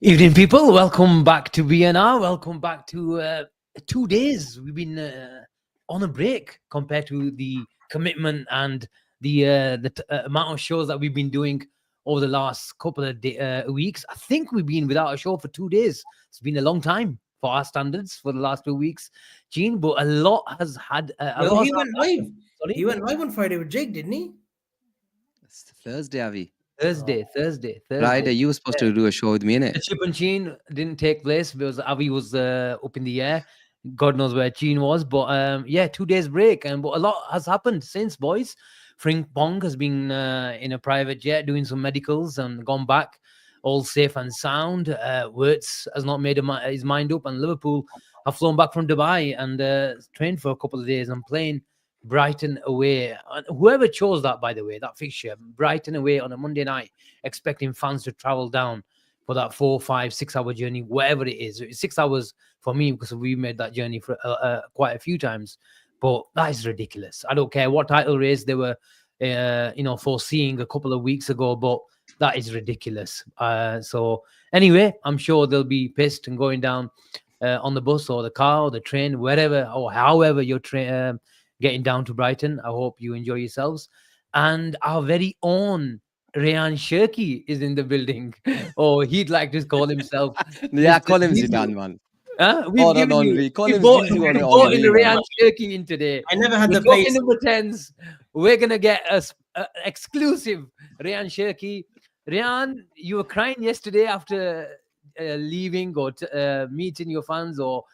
Evening, people. Welcome back to BNR. Welcome back to 2 days. We've been on a break compared to the commitment and the amount of shows that we've been doing over the last couple of weeks. I think we've been without a show for 2 days. It's been a long time for our standards for the last 2 weeks, Gene. But a lot has had. Well, he went live. Sorry? He went live on Friday with Jake, didn't he? It's Thursday, Avi. Thursday. Friday, you were supposed to do a show with me, innit? The Chip and Gene didn't take place because Avi was up in the air. God knows where Gene was. But 2 days break. But a lot has happened since, boys. Frimpong has been in a private jet doing some medicals and gone back, all safe and sound. Wirtz has not made his mind up, and Liverpool have flown back from Dubai and trained for a couple of days and playing Brighton away. And whoever chose that, by the way, that fixture, Brighton away on a Monday night, expecting fans to travel down for that 4, 5, 6 hour journey, whatever it is. It's 6 hours for me because we made that journey for quite a few times. But that is ridiculous. I don't care what title race they were, foreseeing a couple of weeks ago, but that is ridiculous. So anyway, I'm sure they'll be pissed and going down on the bus or the car or the train, wherever or however you're getting down to Brighton. I hope you enjoy yourselves. And our very own Rehan Shirky is in the building. Or he'd like to call himself. Yeah, call him Zidane, man. We've brought in Rehan Shirky in today. I never had the place. Number 10s. We're going to get an exclusive Rehan Shirky. Rehan, you were crying yesterday after leaving or meeting your fans or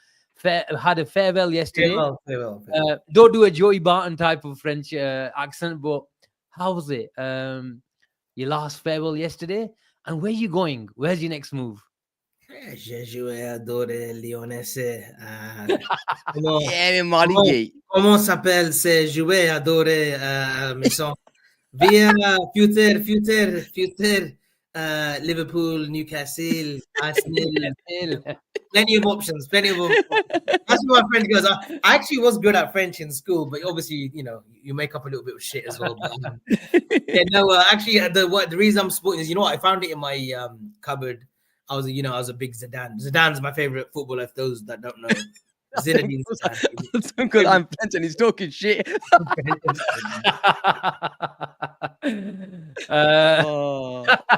had a farewell yesterday. Farewell. Don't do a Joey Barton type of French accent, but how was it? Your last farewell yesterday, and where are you going? Where's your next move? J'ai joué à Doré Lyonnais. Comment s'appelle? C'est jouer à Doré Maison. Via future. Liverpool, Newcastle, Arsenal. Plenty of options. That's what my friend goes. I actually was good at French in school, but obviously, you make up a little bit of shit as well. But, actually, the reason I'm supporting is, I found it in my cupboard. I was a big Zidane. Zidane's my favorite footballer. For those that don't know, Zinedine Zidane. That's so good. I'm Trent and he's talking shit.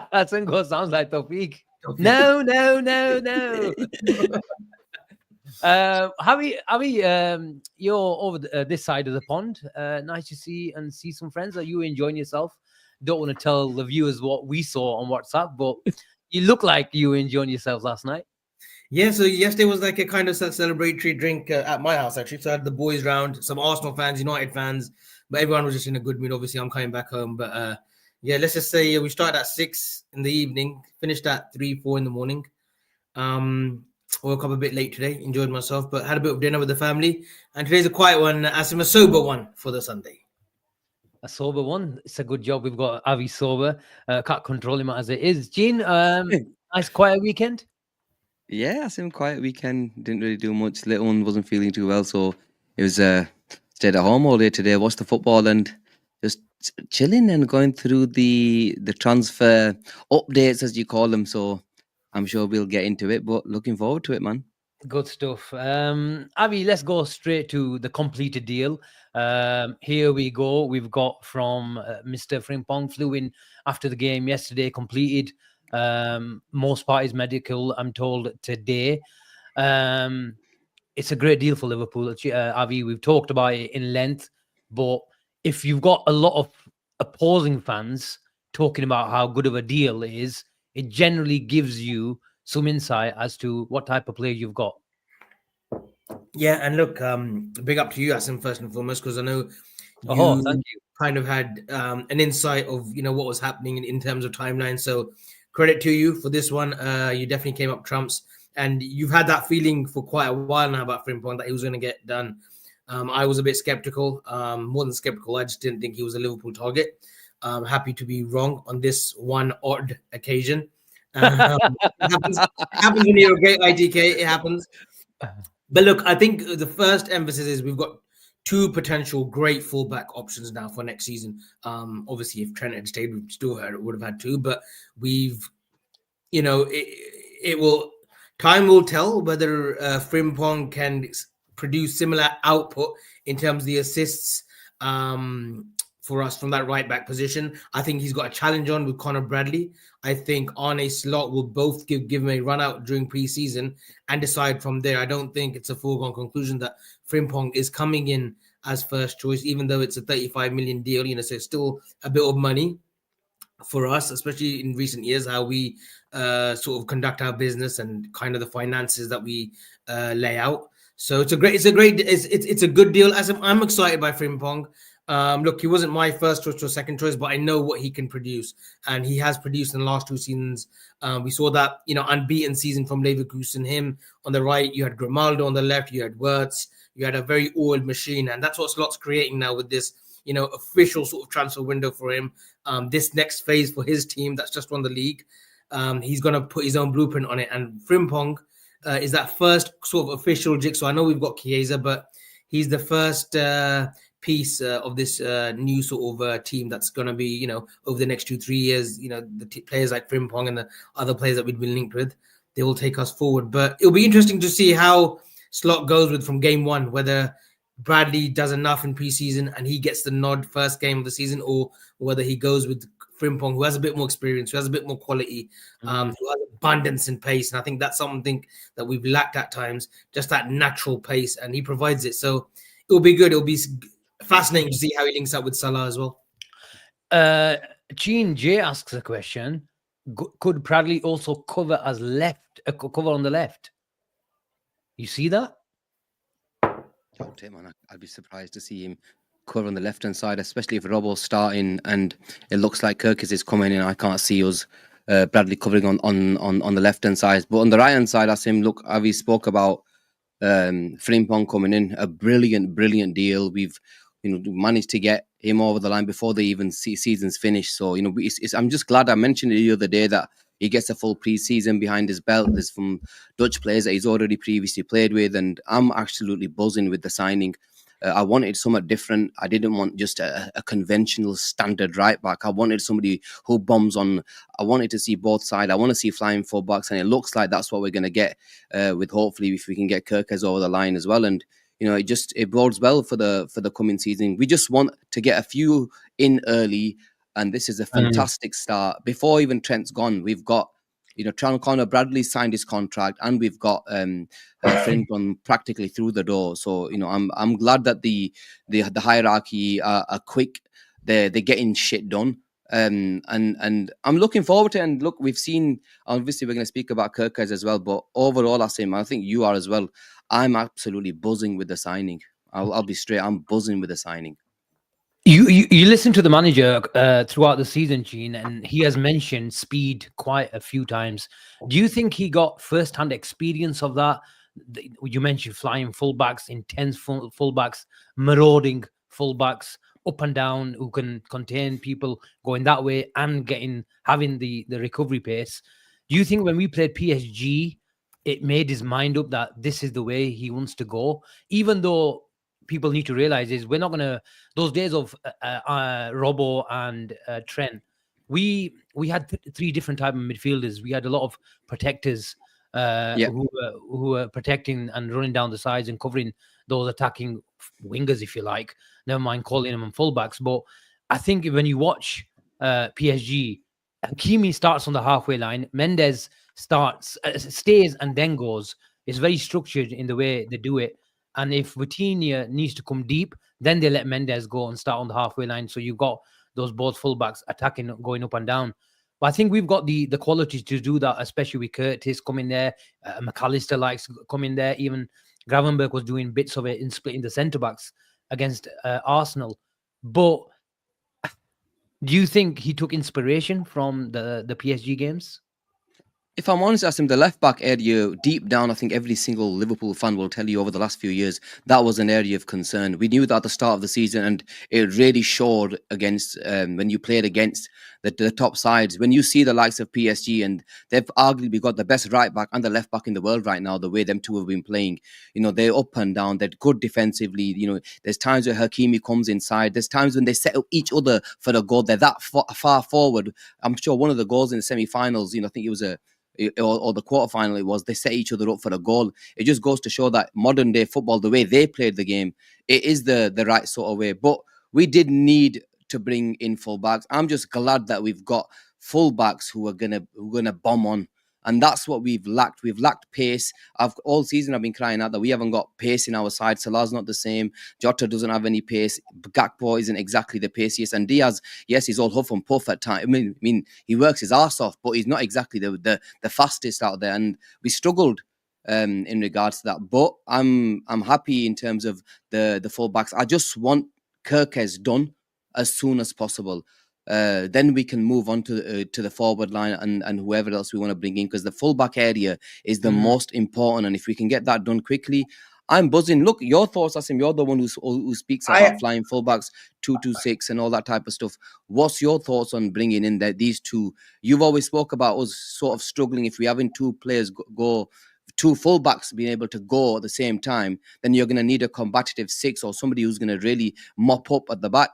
That sounds like Tawfiq. No. Javi, you're over this side of the pond. Nice to see some friends. Are you enjoying yourself? Don't want to tell the viewers what we saw on WhatsApp, but you look like you were enjoying yourself last night. Yeah, so yesterday was like a kind of celebratory drink at my house, actually. So I had the boys round, some Arsenal fans, United fans, but everyone was just in a good mood. Obviously, I'm coming back home. But let's just say we started at 6 in the evening, finished at 3, 4 in the morning. Woke up a bit late today, enjoyed myself, but had a bit of dinner with the family. And today's a quiet one, Asim, a sober one for the Sunday. A sober one. It's a good job we've got Avi sober. Can't control him as it is. Gene, nice quiet weekend? Yeah, Asim, quiet weekend. Didn't really do much. Little one wasn't feeling too well, so it was stayed at home all day today, watched the football and just chilling and going through the transfer updates, as you call them. So I'm sure we'll get into it, but looking forward to it, man. Good stuff. Avi, let's go straight to the completed deal. Here we go. We've got from Mr. Frimpong, flew in after the game yesterday, completed. Most parties medical, I'm told, today. It's a great deal for Liverpool. Avi, we've talked about it in length, but if you've got a lot of opposing fans talking about how good of a deal it is, it generally gives you some insight as to what type of player you've got. Yeah, and look, big up to you, Asim, first and foremost, because I know thank you. Kind of had an insight of what was happening in terms of timeline. So credit to you for this one. You definitely came up trumps, and you've had that feeling for quite a while now about Frimpong that he was going to get done. I was a bit skeptical, more than skeptical. I just didn't think he was a Liverpool target. Happy to be wrong on this one odd occasion. It happens when you're a great IDK. It happens. But look, I think the first emphasis is we've got two potential great fullback options now for next season. Obviously, if Trent had stayed, we still would have had two, but we've, it will, time will tell whether Frimpong can produce similar output in terms of the assists for us from that right back position. I think he's got a challenge on with Connor Bradley. I think Arne Slot will both give him a run out during pre-season and decide from there. I don't think it's a foregone conclusion that Frimpong is coming in as first choice, even though it's a 35 million deal, so it's still a bit of money for us, especially in recent years, how we sort of conduct our business and kind of the finances that we lay out. So it's a good deal. As I'm excited by Frimpong. Look, he wasn't my first choice or second choice, but I know what he can produce, and he has produced in the last two seasons. We saw that, unbeaten season from Leverkusen. Him on the right, you had Grimaldo on the left, you had Wirtz, you had a very oiled machine, and that's what Slot's creating now with this, official sort of transfer window for him. This next phase for his team that's just won the league. He's going to put his own blueprint on it, and Frimpong is that first sort of official jigsaw. I know we've got Chiesa, but he's the first piece of this new sort of team that's going to be, over the next 2-3 years, the players like Frimpong and the other players that we've been linked with, they will take us forward. But it'll be interesting to see how Slot goes with from game one, whether Bradley does enough in preseason and he gets the nod first game of the season, or whether he goes with Frimpong, who has a bit more experience, who has a bit more quality, who has abundance in pace. And I think that's something that we've lacked at times, just that natural pace, and he provides it. So it'll be good. It'll be fascinating to see how he links up with Salah as well. Gene J asks a question: could Bradley also cover as cover on the left? You see that? Man, I'd be surprised to see him cover on the left hand side, especially if Robbo's starting and it looks like Kerkez is coming in. I can't see us Bradley covering on the left hand side, but on the right hand side, Asim, look, Avi spoke about Frimpong coming in, a brilliant deal. We've managed to get him over the line before the even season's finished. So I'm just glad I mentioned it the other day that he gets a full pre-season behind his belt. There's from Dutch players that he's already previously played with, and I'm absolutely buzzing with the signing. I wanted something different. I didn't want just a conventional standard right back. I wanted somebody who bombs on. I wanted to see both sides. I want to see flying fullbacks, and it looks like that's what we're going to get with, hopefully, if we can get Kerkez over the line as well. And it bodes well for the coming season. We just want to get a few in early, and this is a fantastic start. Before even Trent's gone, we've got Connor Bradley signed his contract, and we've got Frimpong practically through the door. So I'm glad that the hierarchy are quick. They're getting shit done. And I'm looking forward to it. And look, we've seen, obviously we're going to speak about Kerkez as well, but overall, Asim, I think you are as well. I'm absolutely buzzing with the signing. I'll be straight. I'm buzzing with the signing. You listen to the manager throughout the season, Gene, and he has mentioned speed quite a few times. Do you think he got first-hand experience of that? You mentioned flying fullbacks, intense fullbacks, marauding fullbacks, up and down, who can contain people going that way and having the recovery pace. Do you think when we played PSG, it made his mind up that this is the way he wants to go, even though people need to realize is we're not gonna, those days of Robbo and Trent, we had three different type of midfielders. We had a lot of protectors who were protecting and running down the sides and covering those attacking wingers, if you like. Never mind calling them fullbacks. But I think when you watch PSG, Hakimi starts on the halfway line. Mendes stays and then goes. It's very structured in the way they do it. And if Vitinha needs to come deep, then they let Mendes go and start on the halfway line. So you've got those both fullbacks attacking, going up and down. But I think we've got the quality to do that, especially with Curtis coming there. McAllister likes coming there. Even Gravenberg was doing bits of it in splitting the centre-backs against Arsenal. But do you think he took inspiration from the PSG games? If I'm honest, Asim, the left back area, deep down, I think every single Liverpool fan will tell you over the last few years that was an area of concern. We knew that at the start of the season, and it really showed against when you played against the top sides. When you see the likes of PSG, and they've arguably got the best right back and the left back in the world right now, the way them two have been playing, they're up and down, they're good defensively. There's times where Hakimi comes inside, there's times when they set up each other for the goal. They're that far forward. I'm sure one of the goals in the semi-finals, I think it was or the quarterfinal, it was, they set each other up for a goal. It just goes to show that modern day football, the way they played the game, it is the right sort of way. But we did need to bring in fullbacks. I'm just glad that we've got fullbacks who are gonna bomb on. And that's what we've lacked. We've lacked pace. All season I've been crying out that we haven't got pace in our side. Salah's not the same. Jota doesn't have any pace. Gakpo isn't exactly the paciest. And Diaz, yes, he's all huff and puff at times. I mean, he works his arse off, but he's not exactly the fastest out there. And we struggled in regards to that. But I'm happy in terms of the fullbacks. I just want Kerkez done as soon as possible. Then we can move on to the forward line and whoever else we want to bring in, because the fullback area is the most important. And if we can get that done quickly, I'm buzzing. Look, your thoughts, Asim. You're the one who speaks about flying fullbacks 2-6 and all that type of stuff. What's your thoughts on bringing in these two? You've always spoke about us sort of struggling if we having two players go. Two fullbacks being able to go at the same time, then you're going to need a combative six or somebody who's going to really mop up at the back.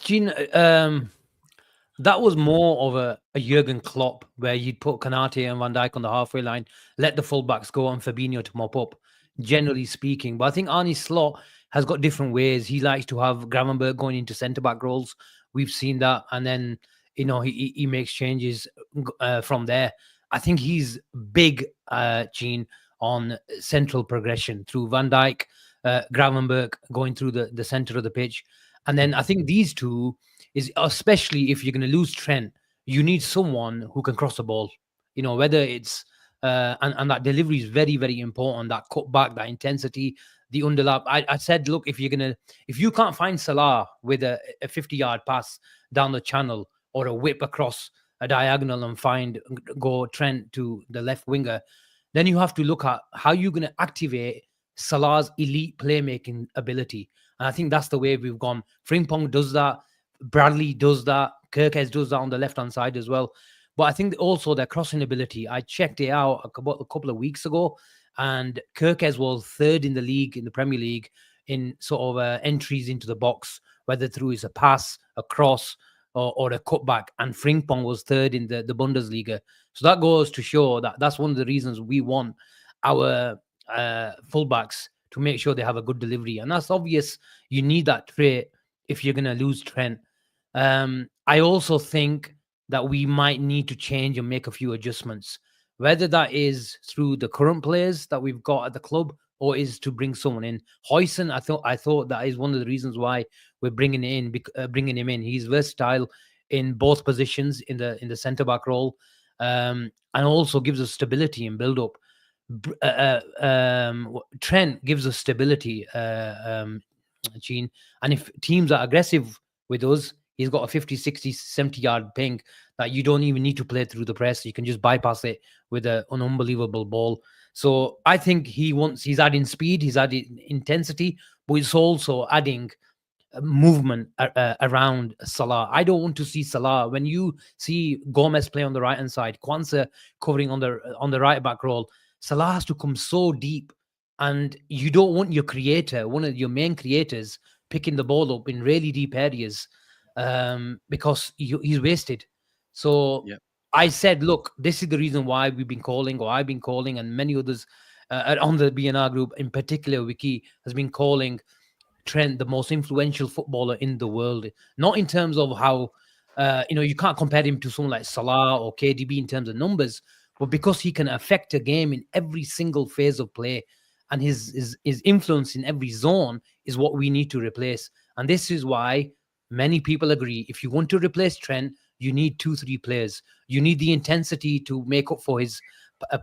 Gene, that was more of a Jurgen Klopp, where you'd put Konate and Van Dijk on the halfway line, let the fullbacks go and Fabinho to mop up, generally speaking. But I think Arne Slot has got different ways. He likes to have Gravenberch going into centre-back roles. We've seen that. And then, he makes changes from there. I think he's big, Gene, on central progression through Van Dijk, Gravenberch going through the centre of the pitch. And then I think these two is, especially if you're going to lose Trent, you need someone who can cross the ball, whether it's, and that delivery is very, very important, that cut back, that intensity, the underlap. I said, look, if you can't find Salah with a 50-yard pass down the channel or a whip across a diagonal and go Trent to the left winger, then you have to look at how you're going to activate Salah's elite playmaking ability. And I think that's the way we've gone. Frimpong does that. Bradley does that. Kerkez does that on the left-hand side as well. But I think also their crossing ability, I checked it out a couple of weeks ago, and Kerkez was third in the league, in the Premier League, in sort of entries into the box, whether through a pass, a cross, or a cutback. And Frimpong was third in the Bundesliga. So that goes to show that that's one of the reasons we want our fullbacks to make sure they have a good delivery. And that's obvious. You need that trait if you're going to lose Trent. I also think that we might need to change and make a few adjustments, whether that is through the current players that we've got at the club or is to bring someone in. Huijsen, I thought that is one of the reasons why we're bringing him in. He's versatile in both positions in the centre back role, and also gives us stability and build up. Trent gives us stability, Gene. And if teams are aggressive with us, he's got a 50, 60, 70-yard ping that you don't even need to play through the press. You can just bypass it with an unbelievable ball. So I think he's adding speed, he's adding intensity, but he's also adding movement around Salah. I don't want to see Salah. When you see Gomez play on the right-hand side, Kwanzaa covering on the right-back role, Salah has to come so deep, and you don't want your creator, one of your main creators, picking the ball up in really deep areas, because he's wasted. So I said, look, this is the reason why I've been calling, and many others on the BNR group, in particular, Wiki has been calling Trent the most influential footballer in the world. Not in terms of how, you can't compare him to someone like Salah or KDB in terms of numbers, but because he can affect a game in every single phase of play, and his influence in every zone is what we need to replace. And this is why many people agree, if you want to replace Trent, you need 2-3 players. You need the intensity to make up for his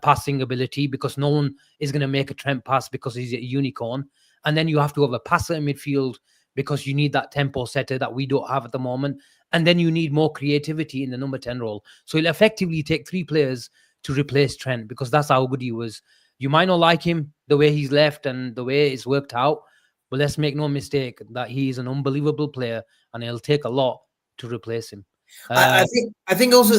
passing ability, because no one is going to make a Trent pass because he's a unicorn. And then you have to have a passer in midfield, because you need that tempo setter that we don't have at the moment. And then you need more creativity in the number 10 role. So he'll effectively take 3 players to replace Trent, because that's how good he was. You might not like him, the way he's left and the way it's worked out, but let's make no mistake that he is an unbelievable player, and it'll take a lot to replace him. I think also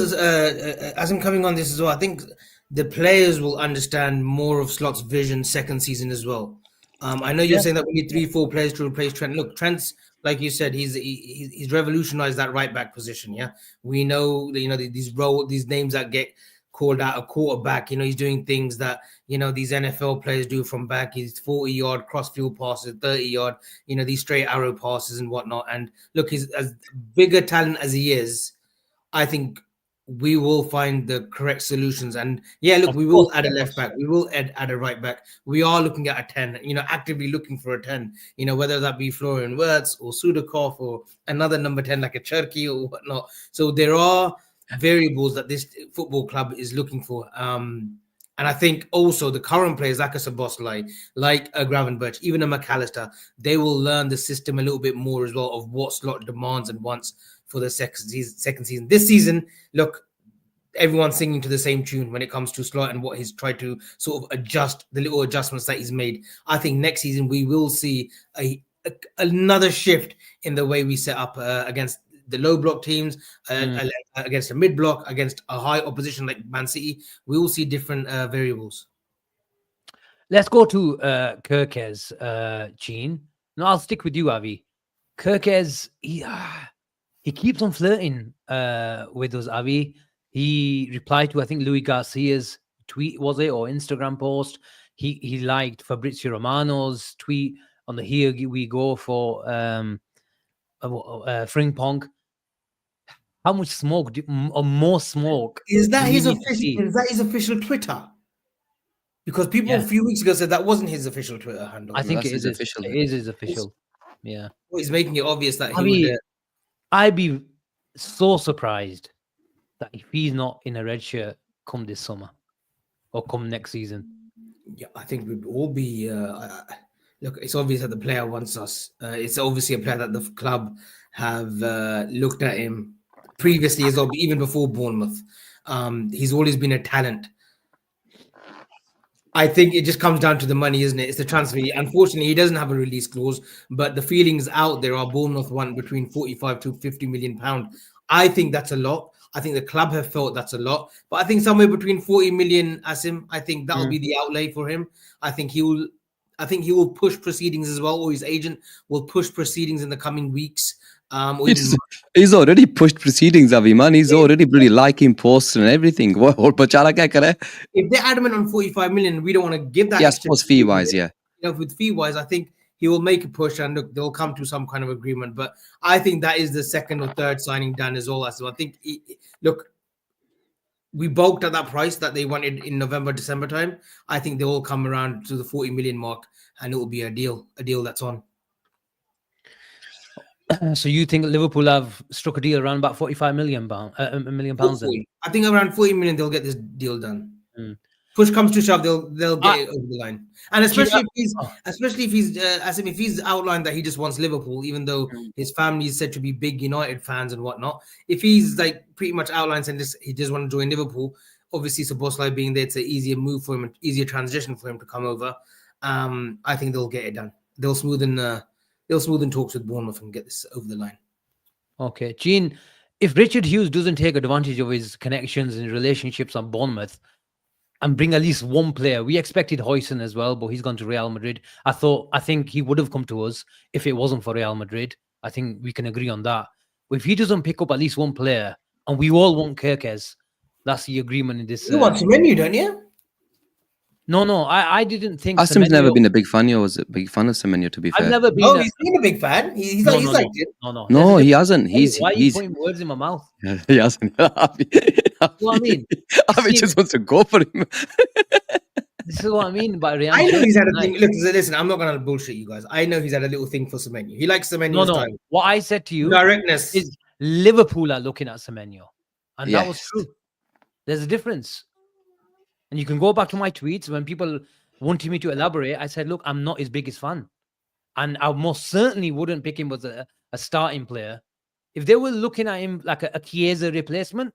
as I'm coming on this as well, I think the players will understand more of Slot's vision second season as well. I know you're saying that we need 3-4 players to replace Trent. Look, Trent's, like you said, he's revolutionized that right back position. Yeah, we know that, these names that get called out, a quarterback. He's doing things that these NFL players do from back. He's 40-yard cross-field passes, 30-yard, these straight arrow passes and whatnot. And look, he's as big a talent as he is. I think we will find the correct solutions. And yeah, look, we will add a left back. We will add a right back. We are looking at a 10, actively looking for a 10, whether that be Florian Wirtz or Sudakov or another number 10 like a Cherky or whatnot. So there are variables that this football club is looking for. And I think also the current players like a Szoboszlai, like a Gravenberch, even a McAllister, they will learn the system a little bit more as well of what Slot demands and wants for the second season. This season, look, everyone's singing to the same tune when it comes to Slot and what he's tried to sort of adjust, the little adjustments that he's made. I think next season we will see another shift in the way we set up against the low block teams, against a mid block, against a high opposition like Man City. We will see different variables. Let's go to Kerkez, Gene. No, I'll stick with you, Avi. Kerkez, he keeps on flirting with us, Avi. He replied to, I think, Louis Garcia's tweet, was it, or Instagram post. He liked Fabrizio Romano's tweet on the Here We Go for Frimpong. How much smoke or more smoke? Is that his official Twitter? Because people a few weeks ago said that wasn't his official Twitter handle. I think it is official. It is his official. Yeah. Well, he's making it obvious that he would. I'd be so surprised that if he's not in a red shirt come this summer or come next season. Yeah, I think we'd all be. Look, it's obvious that the player wants us. It's obviously a player that the club have looked at him previously as well, even before Bournemouth. He's always been a talent. I think it just comes down to the money, isn't it? It's the transfer. Unfortunately, he doesn't have a release clause, but the feelings out there are Bournemouth want between 45 to 50 million pound. I think that's a lot. I think the club have felt that's a lot, but I think somewhere between 40 million, Asim, I think that'll be the outlay for him. I think he will push proceedings as well, or his agent will push proceedings in the coming weeks. He's already pushed proceedings, Avi, man. He's already really liking posts and everything. If they're adamant on 45 million, we don't want to give that. Yeah, I suppose fee-wise, yeah. With fee-wise, I think he will make a push and look, they'll come to some kind of agreement. But I think that is the second or third signing done as well. So I think, look, we bulked at that price that they wanted in November, December time. I think they will come around to the 40 million mark and it will be a deal that's on. So you think Liverpool have struck a deal around about 45 million pounds? I think around 40 million they'll get this deal done. Push comes to shove, they'll get it over the line. And especially if he's outlined that he just wants Liverpool, even though his family is said to be big United fans and whatnot. If he's like pretty much outlined and he just want to join Liverpool, obviously Szoboszlai being there, it's an easier move for him, an easier transition for him to come over. I think they'll get it done. They'll smoothen talks with Bournemouth and get this over the line. Okay, Gene, if Richard Hughes doesn't take advantage of his connections and relationships on Bournemouth and bring at least one player, we expected Højsund as well, but he's gone to Real Madrid. I think he would have come to us if it wasn't for Real Madrid. I think we can agree on that. But if he doesn't pick up at least one player, and we all want Kerkez, that's the agreement in this. You want Semenyo, don't you? No, I didn't think. Asim's never been a big fan. I was a big fan of Semenyo, to be fair. I've never been. He's been a big fan. He's liked it. No, he hasn't. Why are you putting words in my mouth? He hasn't. What I mean? Avi just wants to go for him. This is what I mean by Ryan. I know he's had a thing. Look, listen, I'm not going to bullshit you guys. I know he's had a little thing for Semenyo. He likes Semenyo's style. What I said to you directness is Liverpool are looking at Semenyo. And that was true. There's a difference. And you can go back to my tweets when people wanted me to elaborate. I said, look, I'm not his biggest fan. And I most certainly wouldn't pick him as a starting player. If they were looking at him like a Chiesa replacement,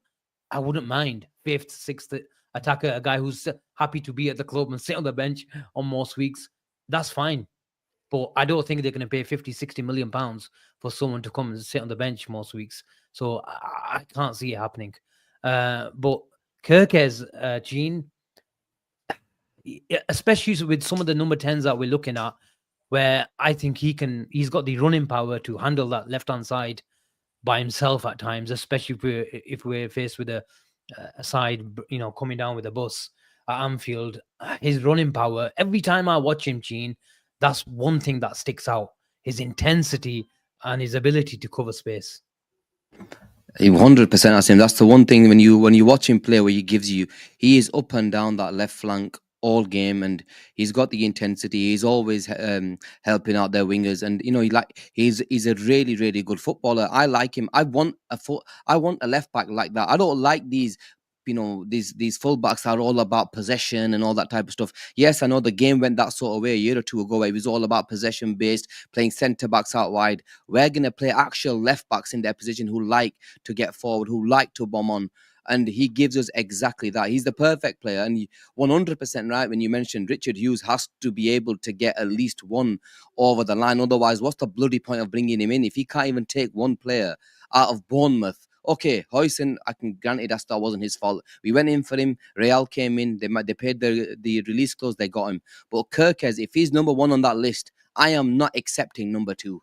I wouldn't mind. 5th, 6th attacker, a guy who's happy to be at the club and sit on the bench on most weeks. That's fine. But I don't think they're going to pay 50, 60 million pounds for someone to come and sit on the bench most weeks. So I can't see it happening. But Kerkez, Gene, especially with some of the number 10s that we're looking at, where I think he's got the running power to handle that left-hand side by himself at times, especially if we're faced with a side, coming down with a bus at Anfield. His running power, every time I watch him, Gene, that's one thing that sticks out: his intensity and his ability to cover space. 100%, Asim. That's the one thing when you watch him play, where he is up and down that left flank all game, and he's got the intensity. He's always helping out their wingers, and he's a really, really good footballer. I like him. I want a left back like that. I don't like these these fullbacks are all about possession and all that type of stuff. Yes, I know the game went that sort of way a year or two ago, where it was all about possession based, playing centre backs out wide. We're going to play actual left backs in their position who like to get forward, who like to bomb on. And he gives us exactly that. He's the perfect player. And 100% right when you mentioned Richard Hughes has to be able to get at least one over the line. Otherwise, what's the bloody point of bringing him in if he can't even take one player out of Bournemouth? Okay, Huijsen, I can grant it, that wasn't his fault. We went in for him. Real came in. They paid the release clause. They got him. But Kerkez, if he's number 1 on that list, I am not accepting number 2,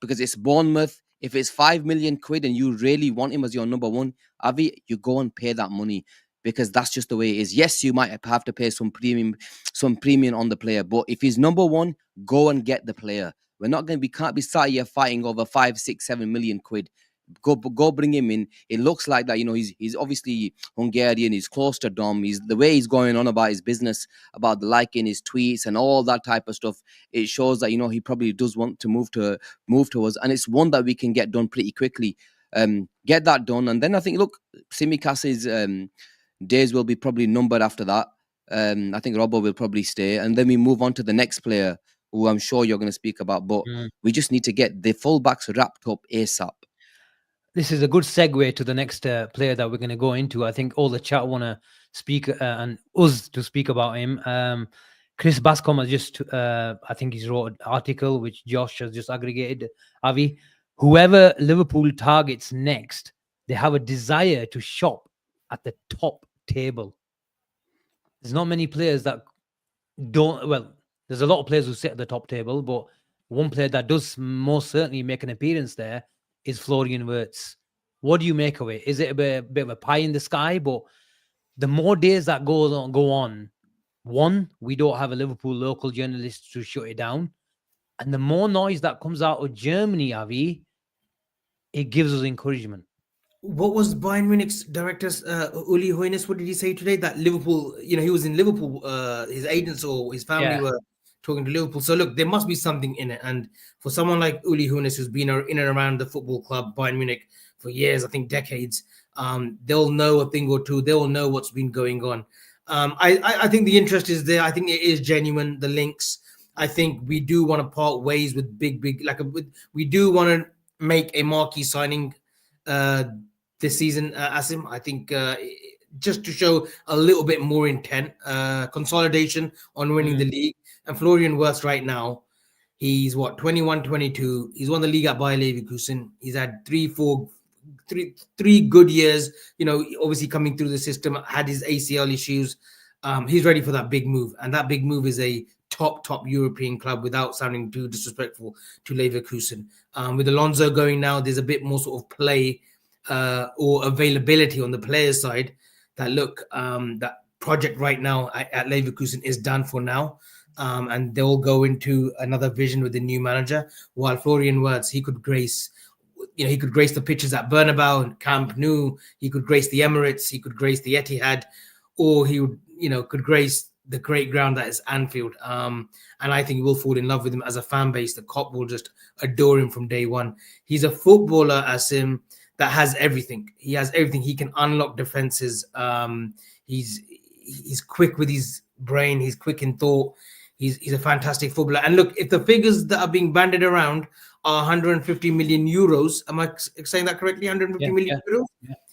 because it's Bournemouth. If it's 5 million quid and you really want him as your number 1, Avi, you go and pay that money, because that's just the way it is. Yes, you might have to pay some premium on the player, but if he's number 1, go and get the player. We can't be sat here fighting over 5, 6, 7 million quid. Go bring him in. It looks like that, he's obviously Hungarian. He's close to Dom. The way he's going on about his business, about the liking his tweets and all that type of stuff. It shows that he probably does want to move to us, and it's one that we can get done pretty quickly. Get that done, and then I think, look, Simicas's days will be probably numbered after that. I think Robbo will probably stay, and then we move on to the next player, who I'm sure you're going to speak about. But we just need to get the fullbacks wrapped up ASAP. This is a good segue to the next player that we're going to go into. I think all the chat want to speak and us to speak about him. Chris Bascom has just, I think he's wrote an article which Josh has just aggregated. Avi, whoever Liverpool targets next, they have a desire to shop at the top table. There's not many players that don't. Well, there's a lot of players who sit at the top table, but one player that does most certainly make an appearance there is Florian Wirtz. What do you make of it? Is it a bit of a pie in the sky? But the more days that go on, one, we don't have a Liverpool local journalist to shut it down. And the more noise that comes out of Germany, Avi, it gives us encouragement. What was Bayern Munich's director, Uli Hoeneß? What did he say today? That Liverpool, he was in Liverpool, his agents or his family were talking to Liverpool. So look, there must be something in it. And for someone like Uli Hoeneß, who's been in and around the football club, Bayern Munich, for years, I think decades, they'll know a thing or two. They'll know what's been going on. I think the interest is there. I think it is genuine, the links. I think we do want to part ways with we do want to make a marquee signing this season, Asim. I think just to show a little bit more intent, consolidation on winning the league. And Florian Wirtz right now, he's 21, 22. He's won the league at Bayer Leverkusen. He's had three good years, obviously coming through the system, had his ACL issues. He's ready for that big move. And that big move is a top European club, without sounding too disrespectful to Leverkusen. With Alonso going now, there's a bit more sort of play or availability on the players' side. That project right now at Leverkusen is done for now. And they'll go into another vision with the new manager. While Florian Wirtz, he could grace the pitches at Bernabeu and Camp Nou. He could grace the Emirates. He could grace the Etihad, or he would, could grace the great ground that is Anfield. And I think we'll fall in love with him as a fan base. The Kop will just adore him from day one. He's a footballer, Asim, that has everything. He has everything. He can unlock defenses. He's quick with his brain. He's quick in thought. He's a fantastic footballer. And look, if the figures that are being banded around are 150 million euros, am I saying that correctly? 150 million euros.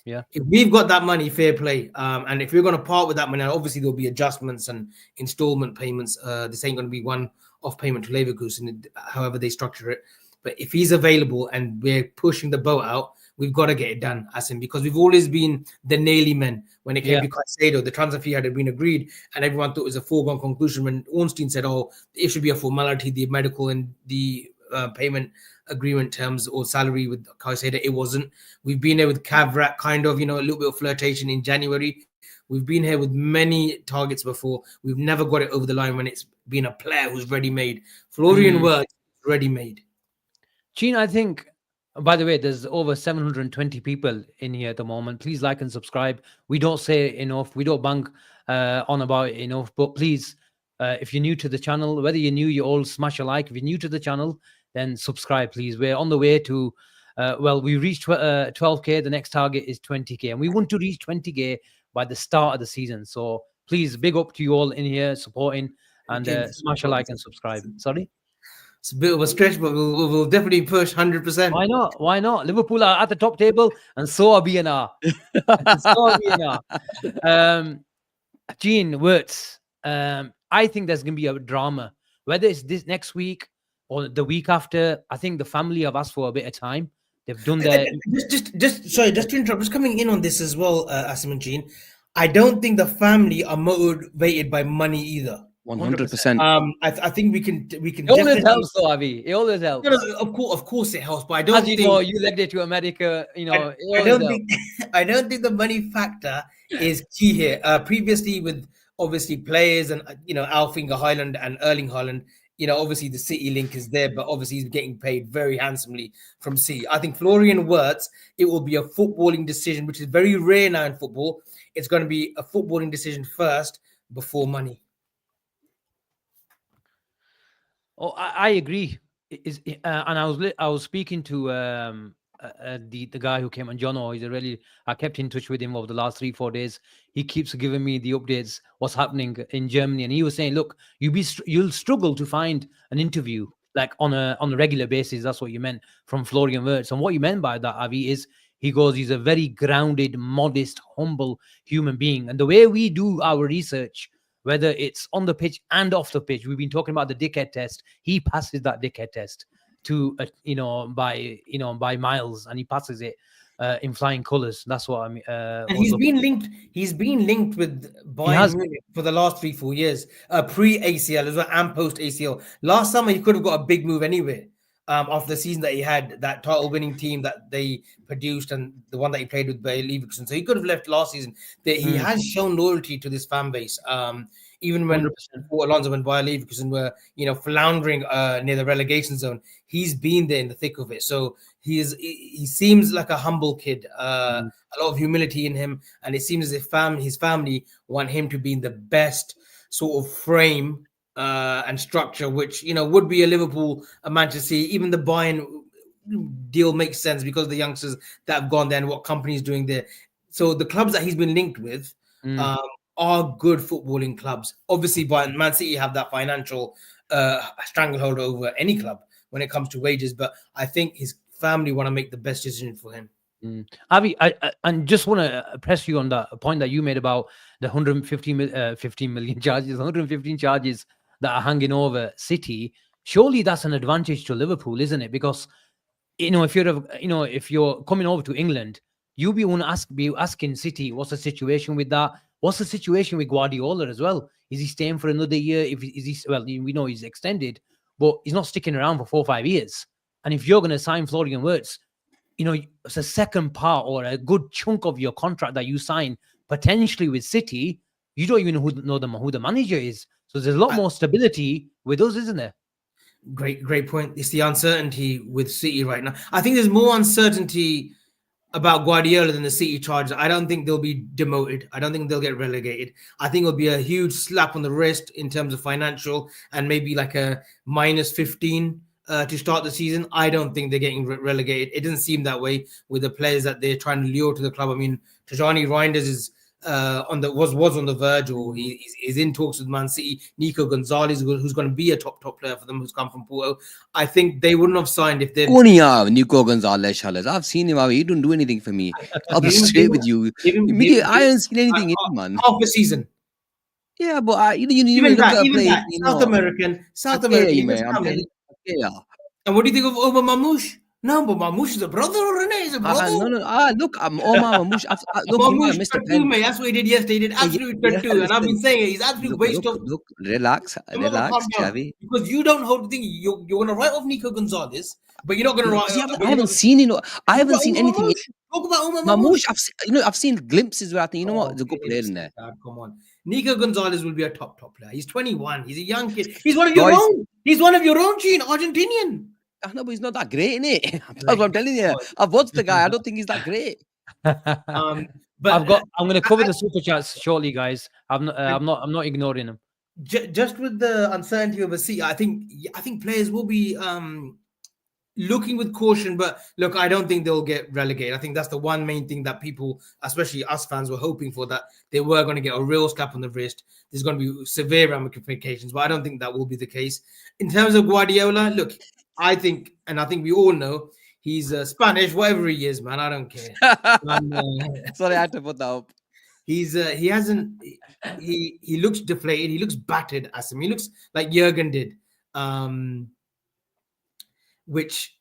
Yeah. If we've got that money, fair play. And if we're going to part with that money, obviously there'll be adjustments and installment payments. This ain't going to be one-off payment to Leverkusen, however they structure it. But if he's available and we're pushing the boat out, we've got to get it done, Asim, because we've always been the naily men when it came to Caicedo. The transfer fee had been agreed, and everyone thought it was a foregone conclusion when Ornstein said, "Oh, it should be a formality, the medical and the payment agreement terms or salary with Caicedo." It wasn't. We've been here with Kavrak, kind of, a little bit of flirtation in January. We've been here with many targets before. We've never got it over the line when it's been a player who's ready-made. Florian Wirtz, ready-made. Gene, I think, by the way, there's over 720 people in here at the moment. Please like and subscribe. We don't say enough. We don't bang on about it enough. But please, if you're new to the channel, whether you're new, you all smash a like. If you're new to the channel, then subscribe, please. We're on the way to, we reached 12K. The next target is 20K. And we want to reach 20K by the start of the season. So please, big up to you all in here supporting and smash a like and subscribe. Sorry? It's a bit of a stretch, but we'll definitely push 100%. Why not? Why not? Liverpool are at the top table, and so are BNR. Gene, Wirtz, I think there's going to be a drama. Whether it's this next week or the week after, I think the family have asked for a bit of time. They've done their... Just to interrupt, just coming in on this as well, Asim and Gene, I don't think the family are motivated by money either. 100%. I think we can. It always helps, though, Avi. It always helps. No, of course, it helps. But I don't As think you legged it to America. I don't think the money factor is key here. Previously, with obviously players and Alfinger Haaland and Erling Haaland, obviously the City link is there, but obviously he's getting paid very handsomely from City. I think Florian Wirtz, it will be a footballing decision, which is very rare now in football. It's going to be a footballing decision first before money. Oh, I agree. And I was speaking to the guy who came on, Jono. I kept in touch with him over the last 3-4 days. He keeps giving me the updates, what's happening in Germany, and he was saying, "Look, you'll struggle to find an interview like on a regular basis." That's what you meant from Florian Wirtz, and what you meant by that, Avi, is he goes, he's a very grounded, modest, humble human being, and the way we do our research, whether it's on the pitch and off the pitch, we've been talking about the dickhead test. He passes that dickhead test to by miles, and he passes it in flying colors. That's what I mean. And he's been linked with Bayern Munich for the last 3-4 years, pre ACL as well and post ACL. Last summer he could have got a big move anyway. After the season that he had, that title-winning team that they produced, and the one that he played with Bayer Leverkusen, so he could have left last season. That he has shown loyalty to this fan base, even when Alonso and Bayer Leverkusen were, floundering near the relegation zone. He's been there in the thick of it, so he seems like a humble kid, a lot of humility in him, and it seems as if his family want him to be in the best sort of frame and structure, which would be a Liverpool, a Manchester City, even the Bayern deal makes sense because of the youngsters that have gone there and what company's doing there. So the clubs that he's been linked with are good footballing clubs. Obviously, Bayern, Man City have that financial stranglehold over any club when it comes to wages, but I think his family want to make the best decision for him. Avi, I just want to press you on that point that you made about the 15 million charges, 115 charges that are hanging over City. Surely that's an advantage to Liverpool, isn't it? Because if you're coming over to England, you'll be asking City, what's the situation with that? What's the situation with Guardiola as well? Is he staying for another year? We know he's extended, but he's not sticking around for 4 or 5 years. And if you're going to sign Florian Wirtz, it's a second part or a good chunk of your contract that you sign potentially with City. You don't even know who the manager is. So there's a lot more stability with us, isn't there? Great point. It's the uncertainty with City right now. I think there's more uncertainty about Guardiola than the City charges. I don't think they'll be demoted. I don't think they'll get relegated. I think it'll be a huge slap on the wrist in terms of financial and maybe like a -15 to start the season. I don't think they're getting relegated. It doesn't seem that way with the players that they're trying to lure to the club. I mean, Tajani Reinders is was on the verge, or he's in talks with Man City. Nico Gonzalez, who's going to be a top player for them, who's come from Porto. I think they wouldn't have signed if they. Nico Gonzalez, I've seen him. He don't do anything for me. I'll be straight with you. I haven't seen anything in him, man. Half a season. Yeah, but you Even look that, at a even play. that. South American, he just come in. And what do you think of Omar Mamouche? No, but Mamouche is a brother, Rene. He's a brother. Look, Omar Mamouche. Look, he might have missed a pen. That's what he did yesterday. He did absolute tattoo. And I've been saying it. He's absolute waste of. Look, relax, Chavi. Because you don't hold the thing. You're going to write off Nico Gonzalez, but you're not going to write. I haven't seen I haven't seen anything. Talk about Omar Mamouche. I've seen glimpses where I think, there's a good player in there. Come on. Nico Gonzalez will be a top player. He's 21. He's a young kid. He's one of your own. He's one of your own, Gene, Argentinian. I know, but he's not that great, innit? That's what I'm telling you. I've watched the guy. I don't think he's that great. But I'm going to cover the super chats shortly, guys. I'm not ignoring them. Just with the uncertainty of a seat, I think players will be looking with caution. But look, I don't think they'll get relegated. I think that's the one main thing that people, especially us fans, were hoping for, that they were going to get a real slap on the wrist. There's going to be severe ramifications, but I don't think that will be the case. In terms of Guardiola, look, I think we all know he's Spanish, whatever he is, man. I don't care. Sorry, I had to put that up. He looks deflated. He looks battered, Asim. He looks like Jurgen did. Which,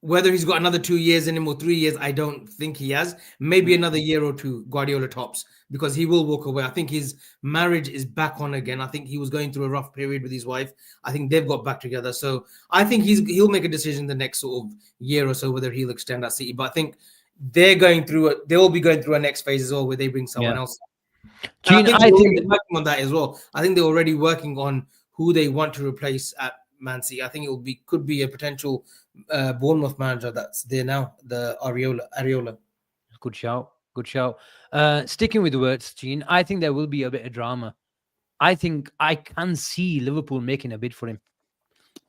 whether he's got another 2 years in him or 3 years, I don't think he has. Maybe another year or two, Guardiola tops, because he will walk away. I think his marriage is back on again. I think he was going through a rough period with his wife. I think they've got back together. So I think he'll make a decision the next sort of year or so whether he'll extend at City. But I think they'll be going through a next phase as well, where they bring someone else. Gene, I think they're working on that as well. I think they're already working on who they want to replace at Man City. I think could be a potential Bournemouth manager that's there now, the Areola. Good shout. Sticking with the words, Gene, I think there will be a bit of drama. I think I can see Liverpool making a bid for him.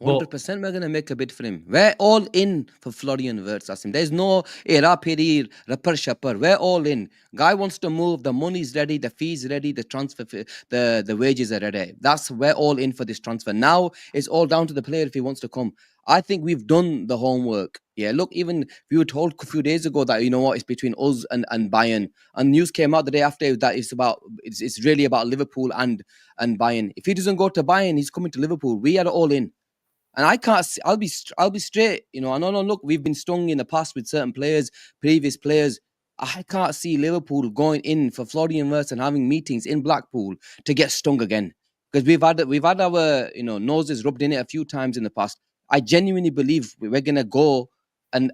100% we're going to make a bid for him. We're all in for Florian Wirtz, Asim. There's no rapper, shapper. We're all in. Guy wants to move. The money's ready. The fee's ready. The transfer, the wages are ready. We're all in for this transfer. Now it's all down to the player if he wants to come. I think we've done the homework. Yeah, look, even we were told a few days ago that, it's between us and Bayern. And news came out the day after that it's really about Liverpool and Bayern. If he doesn't go to Bayern, he's coming to Liverpool. We are all in. And I can't see, I'll be straight. I know, look, we've been stung in the past with certain players, previous players. I can't see Liverpool going in for Florian Wirtz and having meetings in Blackpool to get stung again. Because we've had our noses rubbed in it a few times in the past. I genuinely believe we're gonna go and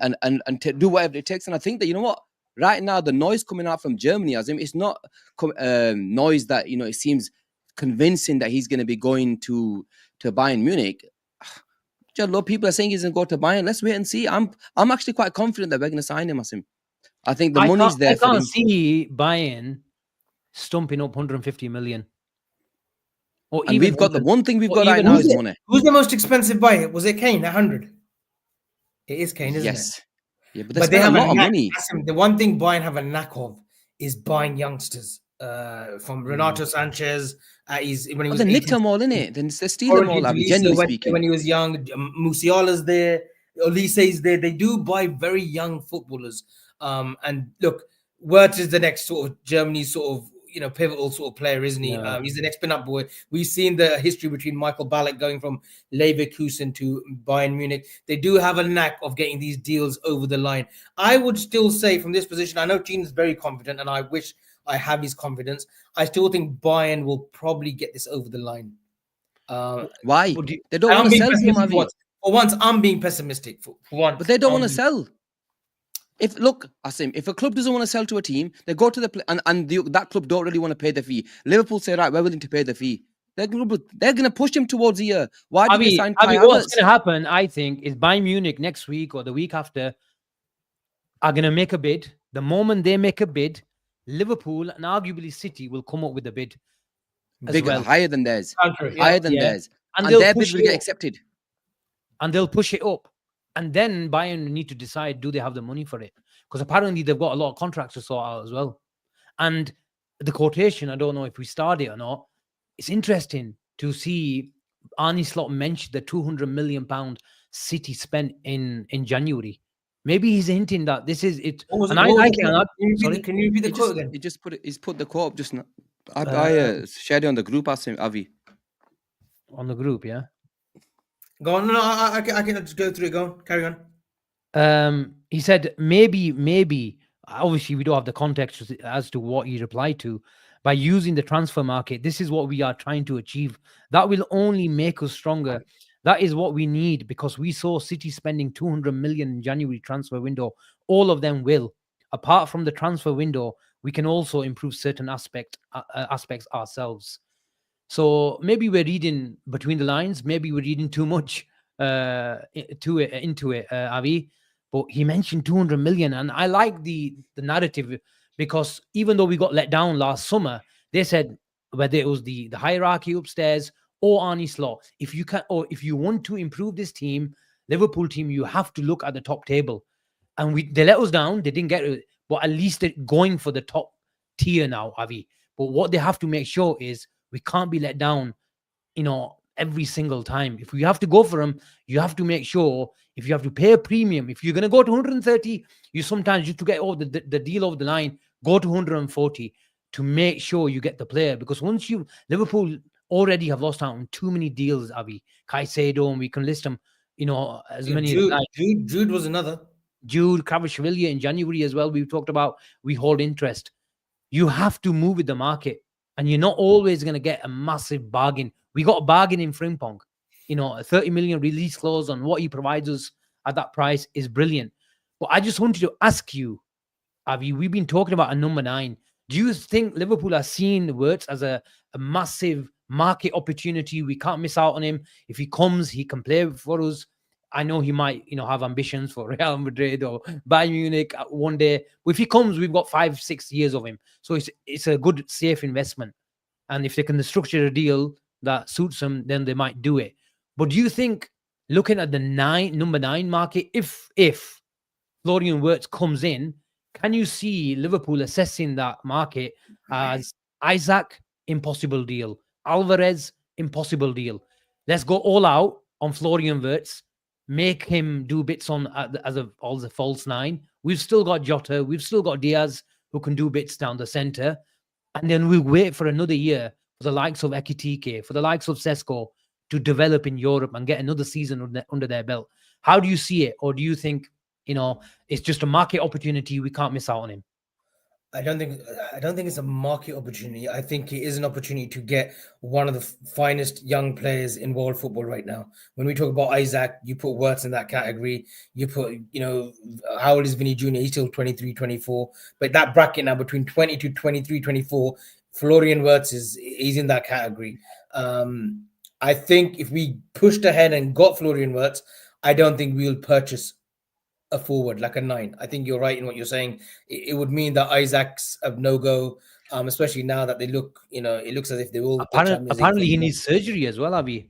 do whatever it takes. And I think that right now the noise coming out from Germany, Azim, it's not noise that it seems convincing that he's gonna be going to Bayern Munich. A lot of people are saying he's going to go to Bayern. Let's wait and see. I'm actually quite confident that we're going to sign him, Asim. I think the money's there for him. I can't see Bayern stumping up 150 million. And we've got the one thing we've got right now is money. Who's the most expensive buyer? Was it Kane, 100? It is Kane, isn't it? Yes. Yeah, but they have a lot of money. The one thing Bayern have a knack of is buying youngsters. From Renato Sanchez, when he was they nicked them all, innit? Then they steal them all. Genuinely speaking, when he was young, Musiala's there, Olise's there. They do buy very young footballers. And look, Wirtz is the next sort of Germany's sort of pivotal sort of player, isn't he? Yeah. He's the next pin-up boy. We've seen the history between Michael Ballack going from Leverkusen to Bayern Munich. They do have a knack of getting these deals over the line. I would still say from this position, I know Gene is very confident, and I wish I have his confidence. I still think Bayern will probably get this over the line. Why? They don't want to sell him. For once, I'm being pessimistic. For once, but they don't want to sell. Asim, if a club doesn't want to sell to a team, they go to that club don't really want to pay the fee. Liverpool say, right, we're willing to pay the fee. They're going to push him towards the year. Why did they sign Kai Havertz? What's going to happen, I think, is Bayern Munich next week or the week after are going to make a bid. The moment they make a bid, Liverpool and arguably City will come up with a bid bigger, higher than theirs. Higher than theirs. And their bid will get accepted. And they'll push it up. And then Bayern need to decide, do they have the money for it? Because apparently they've got a lot of contracts to sort out as well. And the quotation, I don't know if we started or not. It's interesting to see Arnie Slot mentioned the £200 million City spent in January. Maybe he's hinting that this is it, What was and it? I What was like the it. quote? Sorry, Can you repeat the quote again? He's put the quote up just now. I shared it on the group, Asim, Avi. on the group, yeah. Go on. No, I can just go through it. Go on. Carry on. He said maybe obviously we don't have the context as to what he replied to. By using the transfer market, this is what we are trying to achieve. That will only make us stronger. That is what we need, because we saw City spending 200 million in January transfer window. All of them will. Apart from the transfer window, we can also improve certain aspects ourselves. So maybe we're reading between the lines. Maybe we're reading too much into it, Avi. But he mentioned 200 million, and I like the narrative, because even though we got let down last summer, they said whether it was the hierarchy upstairs or Arnie Slot, if you can, or if you want to improve this team, Liverpool team, you have to look at the top table. And they let us down. They didn't get it, but at least they're going for the top tier now, Avi. But what they have to make sure is we can't be let down, every single time. If we have to go for them, you have to make sure, if you have to pay a premium, if you're going to go to 130, you sometimes, just to get over the deal over the line, go to 140 to make sure you get the player. Because once Liverpool already have lost out on too many deals, Avi. Caicedo, and we can list them, as many as like. Jude was another. Jude, Kvaratskhelia in January as well. We talked about, we hold interest. You have to move with the market, and you're not always going to get a massive bargain. We got a bargain in Frimpong. A 30 million release clause on what he provides us at that price is brilliant. But I just wanted to ask you, Avi, we've been talking about a number 9. Do you think Liverpool are seeing Wirtz as a massive market opportunity? We can't miss out on him. If he comes, he can play for us. I know he might, have ambitions for Real Madrid or Bayern Munich one day. But if he comes, we've got 5-6 years of him. So it's a good, safe investment. And if they can structure a deal that suits them, then they might do it. But do you think, looking at the number 9 market, if Florian Wirtz comes in, can you see Liverpool assessing that market as Isaac, impossible deal, Alvarez, impossible deal? Let's go all out on Florian Wirtz, make him do bits on as a false 9. We've still got Jota, we've still got Diaz, who can do bits down the centre. And then we'll wait for another year for the likes of Ekitike, for the likes of Sesko to develop in Europe and get another season under their belt. How do you see it? Or do you think, it's just a market opportunity, we can't miss out on him? I don't think it's a market opportunity. I think it is an opportunity to get one of the finest young players in world football right now. When we talk about Isaac, you put Wirtz in that category. You put, how old is Vinny Jr.? He's still 23, 24. But that bracket now between 20 to 23, 24, Florian Wirtz he's in that category. I think if we pushed ahead and got Florian Wirtz, I don't think we'll purchase a forward like a 9. I think you're right in what you're saying. It would mean that Isaac's a no-go, especially now that they look, it looks as if they will. Apparently he needs surgery as well, Abby.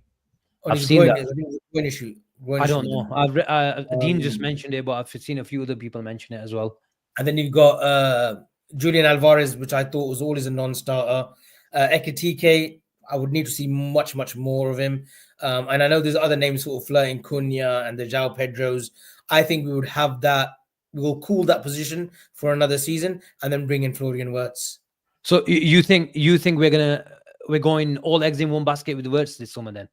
I've seen that. I think it's a groin issue. I don't know. Dean just mentioned it, but I've seen a few other people mention it as well. And then you've got Julian Alvarez, which I thought was always a non-starter. Ekitike, I would need to see much, much more of him. And I know there's other names sort of flirting, Cunha and the João Pedros. I think we would have that. We'll cool that position for another season and then bring in Florian Wirtz. So you think we're going all eggs in one basket with Wirtz this summer then?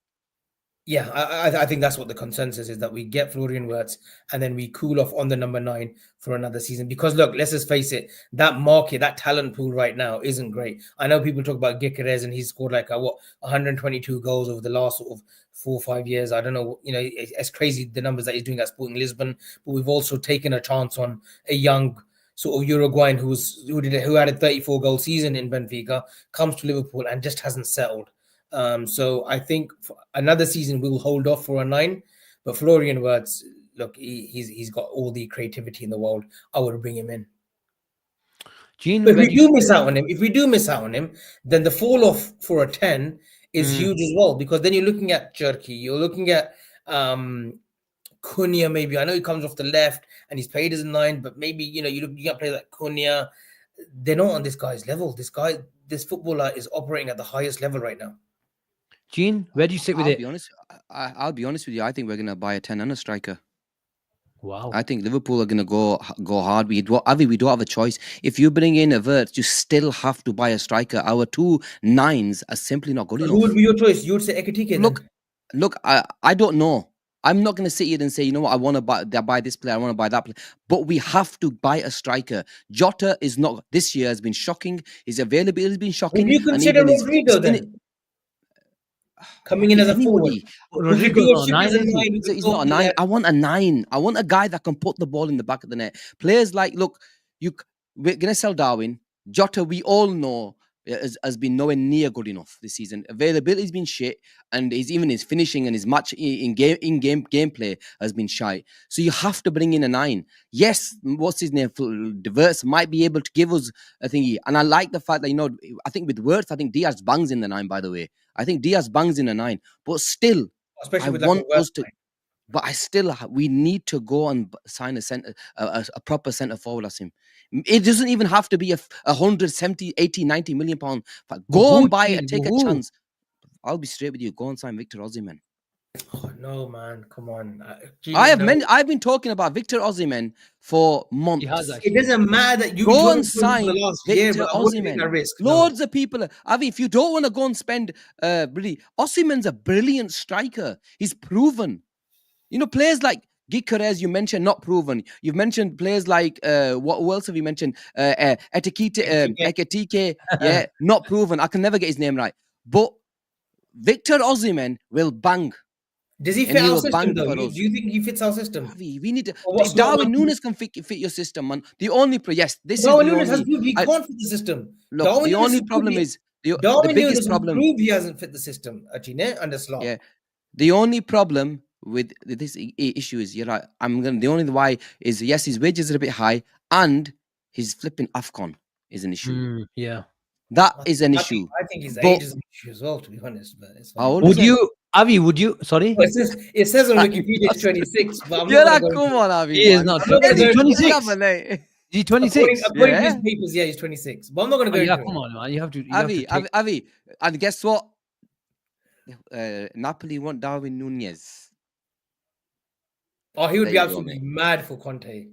Yeah, I think that's what the consensus is, that we get Florian Wirtz and then we cool off on the number 9 for another season. Because look, let's just face it, that market, that talent pool right now isn't great. I know people talk about Kerkez and he's scored 122 goals over the last sort of 4 or 5 years. I don't know, it's crazy the numbers that he's doing at Sporting Lisbon. But we've also taken a chance on a young sort of Uruguayan who had a 34-goal season in Benfica, comes to Liverpool and just hasn't settled. So I think for another season we'll hold off for a 9, but Florian Wirtz, look, he's got all the creativity in the world. I would bring him in. Gene, but if we do miss out on him, then the fall off for a 10 is huge as well, because then you're looking at Cherki, you're looking at Cunha maybe. I know he comes off the left and he's played as a 9, but maybe you're looking at players like Cunha. they're not on this guy's level. This footballer is operating at the highest level right now. Gene, where do you sit with I'll it? be honest. I'll be honest with you. I think we're gonna buy a 10 and a striker. Wow. I think Liverpool are gonna go hard. We don't have a choice. If you bring in a Wirtz, you still have to buy a striker. Our 2 9s are simply not good So enough. who would be your choice? You would say Ekitike Look, then. I don't know. I'm not going to sit here and say, you know what, I want to buy this player, I want to buy that player. But we have to buy a striker. Jota is not, this year has been shocking. His availability has been Would shocking. you And consider even his Rodrigo then? Coming in as a forward. anybody. Would you Rodrigo's do a not a ship nine, as a is he? nine who could He's go not a for the 9. left? I want a 9. I want a guy that can put the ball in the back of the net. Players like, look, we're going to sell Darwin. Jota, we all know, has been nowhere near good enough this season. Availability's been shit, and even his finishing and his match in game gameplay has been shy. So you have to bring in a 9. Yes, what's his name? Wirtz might be able to give us a thingy, and I like the fact that I think with Wirtz, I think Diaz bangs in the 9. By the way, I think Diaz bangs in a 9, but still, Especially I with like a want worse us to. But we need to go and sign a proper centre forward, Asim. It doesn't even have to be a 170, 80, 90 million pound. Go and buy it, take a chance. I'll be straight with you. Go and sign Victor Osimhen. Oh, no, man, come on. I've been talking about Victor Osimhen for months. He has It actually. doesn't matter that you Go told and me for the sign last year, Victor but I wouldn't take Osimhen. that risk. No. Loads of people. Avi, if you don't want to go and spend, really, Osimhen's a brilliant striker. He's proven. Players like Kerkez, you mentioned, not proven. You've mentioned players like what else have you mentioned? Ekitike, yeah, not proven. I can never get his name right. But Victor Osimhen will bang. Does he And fit he our will system bang though? for Do us. you think he fits our system? Avi, we need to. Or what slot Darwin might Nunes can fit your system, man. The only yes, this Darwin is the Nunes has only. proved he can't fit the system. Look, Darwin the Nunes only has problem proved is the Darwin Nunes biggest has problem. proved he hasn't fit the system, actually, under slot. Yeah. The only problem with this issue is, the only why is, yes, his wages are a bit high, and his flipping AFCON is an issue. Yeah. That is an issue. I think his But age is an issue as well, to be honest. But it's how fine. old is he? Avi, would you? Sorry? Well, it says on Wikipedia it's 26, but I'm Yeah, not going to go come into it. on, Avi, He is man. not. I'm not gonna Is he go into 26? Is he 26? According to Yeah. his papers, yeah, he's 26. But I'm not going to go Yeah, into come it. on, man. You have to. Avi, and guess what? Napoli want Darwin Nunez. Oh, he would There be you go, absolutely mate. mad for Conte,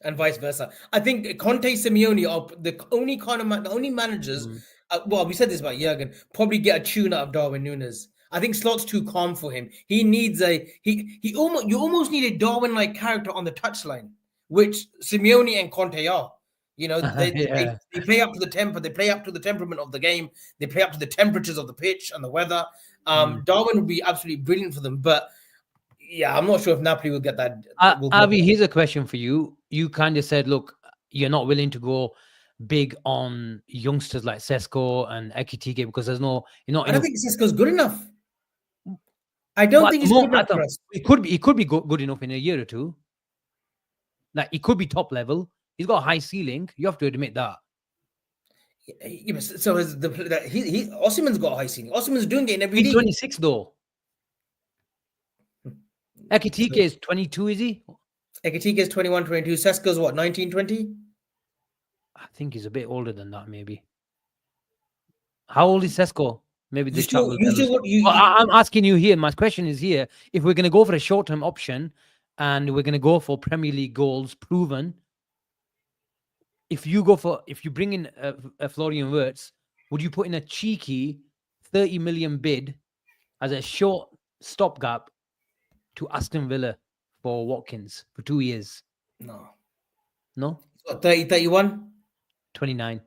and vice versa. I think Conte, Simeone are the only the only managers. Well, we said this about Jurgen. Probably get a tune out of Darwin Nunes. I think Slot's too calm for him. He needs you almost need a Darwin-like character on the touchline, which Simeone and Conte are. They play up to the temper. They play up to the temperament of the game. They play up to the temperatures of the pitch and the weather. Darwin would be absolutely brilliant for them, but. Yeah, I'm not sure if Napoli will get that. Avi, here's a question for you. You kind of said, look, you're not willing to go big on youngsters like Sesko and Ekitike because there's no, I don't think Sesko's good enough. I don't think he's good enough for us. He could be good enough in a year or two. Like, he could be top level. He's got a high ceiling. You have to admit that. Yeah, so Osimhen's got a high ceiling. Osimhen's doing it in every He's league. 26 though. Ekitike is 22, is he? Ekitike is 21, 22. Sesko's what, 19, 20? I think he's a bit older than that, maybe. How old is Sesko? Maybe the chat will tell us. I'm asking you here. My question is here. If we're going to go for a short-term option and we're going to go for Premier League goals proven, if you bring in a Florian Wirtz, would you put in a cheeky 30 million bid as a short stopgap to Aston Villa for Watkins for 2 years? No. What, 30, 31? 29.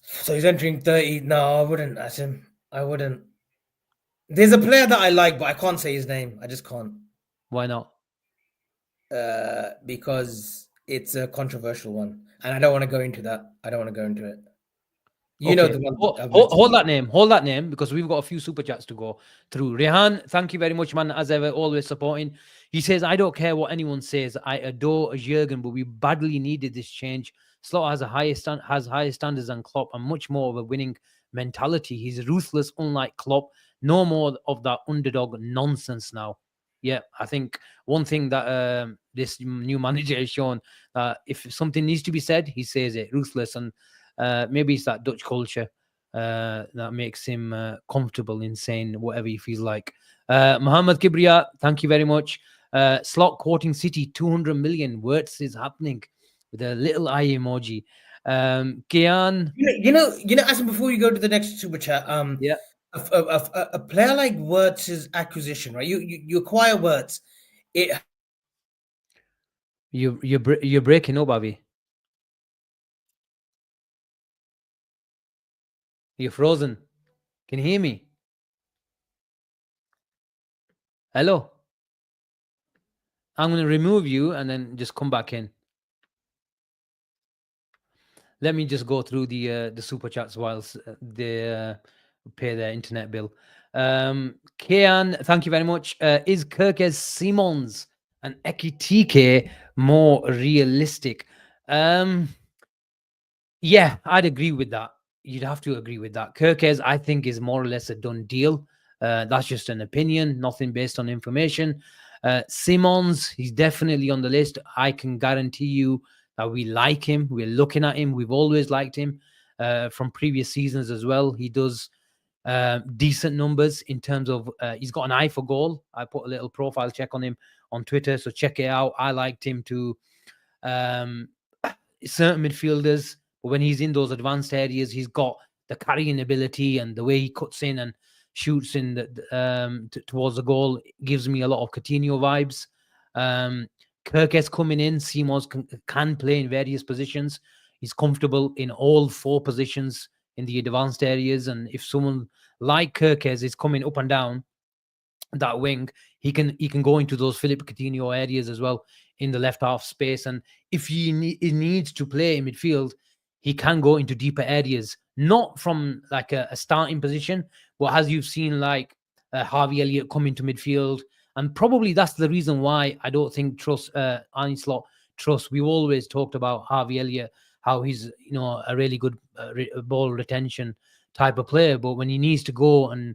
So he's entering 30. No, I wouldn't, Asim. I wouldn't. There's a player that I like, but I can't say his name. I just can't. Why not? Because it's a controversial one. And I don't want to go into that. I don't want to go into it. You Okay. know the one. Hold that name. Hold that name, because we've got a few super chats to go through. Rehan, thank you very much, man. As ever, always supporting. He says, I don't care what anyone says. I adore Jurgen, but we badly needed this change. Slot has higher standards than Klopp and much more of a winning mentality. He's ruthless, unlike Klopp. No more of that underdog nonsense now. Yeah, I think one thing that this new manager has shown, if something needs to be said, he says it, ruthless, and maybe it's that Dutch culture that makes him comfortable in saying whatever he feels like. Muhammad Kibriya, thank you very much. Slot quoting City 200 million. Wirtz is happening with a little eye emoji. Kian, Asim, before you go to the next super chat, yeah, a player like Wirtz's acquisition, right? You acquire Wirtz, it you're breaking up, Avi. You're frozen. Can you hear me? Hello. I'm going to remove you and then just come back in. Let me just go through the super chats whilst they pay their internet bill. Kian, thank you very much. Is Kerkez Simons and Ekitike more realistic? Yeah, I'd agree with that. You'd have to agree with that. Kerkez, I think, is more or less a done deal. That's just an opinion, nothing based on information. Simons, he's definitely on the list. I can guarantee you that we like him. We're looking at him. We've always liked him from previous seasons as well. He does decent numbers in terms of he's got an eye for goal. I put a little profile check on him on Twitter, so check it out. I liked him to certain midfielders, but when he's in those advanced areas, he's got the carrying ability, and the way he cuts in and shoots in towards the goal gives me a lot of Coutinho vibes. Kerkez coming in, Simons can play in various positions. He's comfortable in all four positions in the advanced areas, and if someone like Kerkez is coming up and down that wing, he can go into those Philip Coutinho areas as well in the left half space. And if he needs to play in midfield, he can go into deeper areas, not from like a starting position, but as you've seen, like Harvey Elliott come into midfield. And probably that's the reason why I don't think Arne Slot trusts. We've always talked about Harvey Elliott, how he's a really good ball retention type of player, but when he needs to go and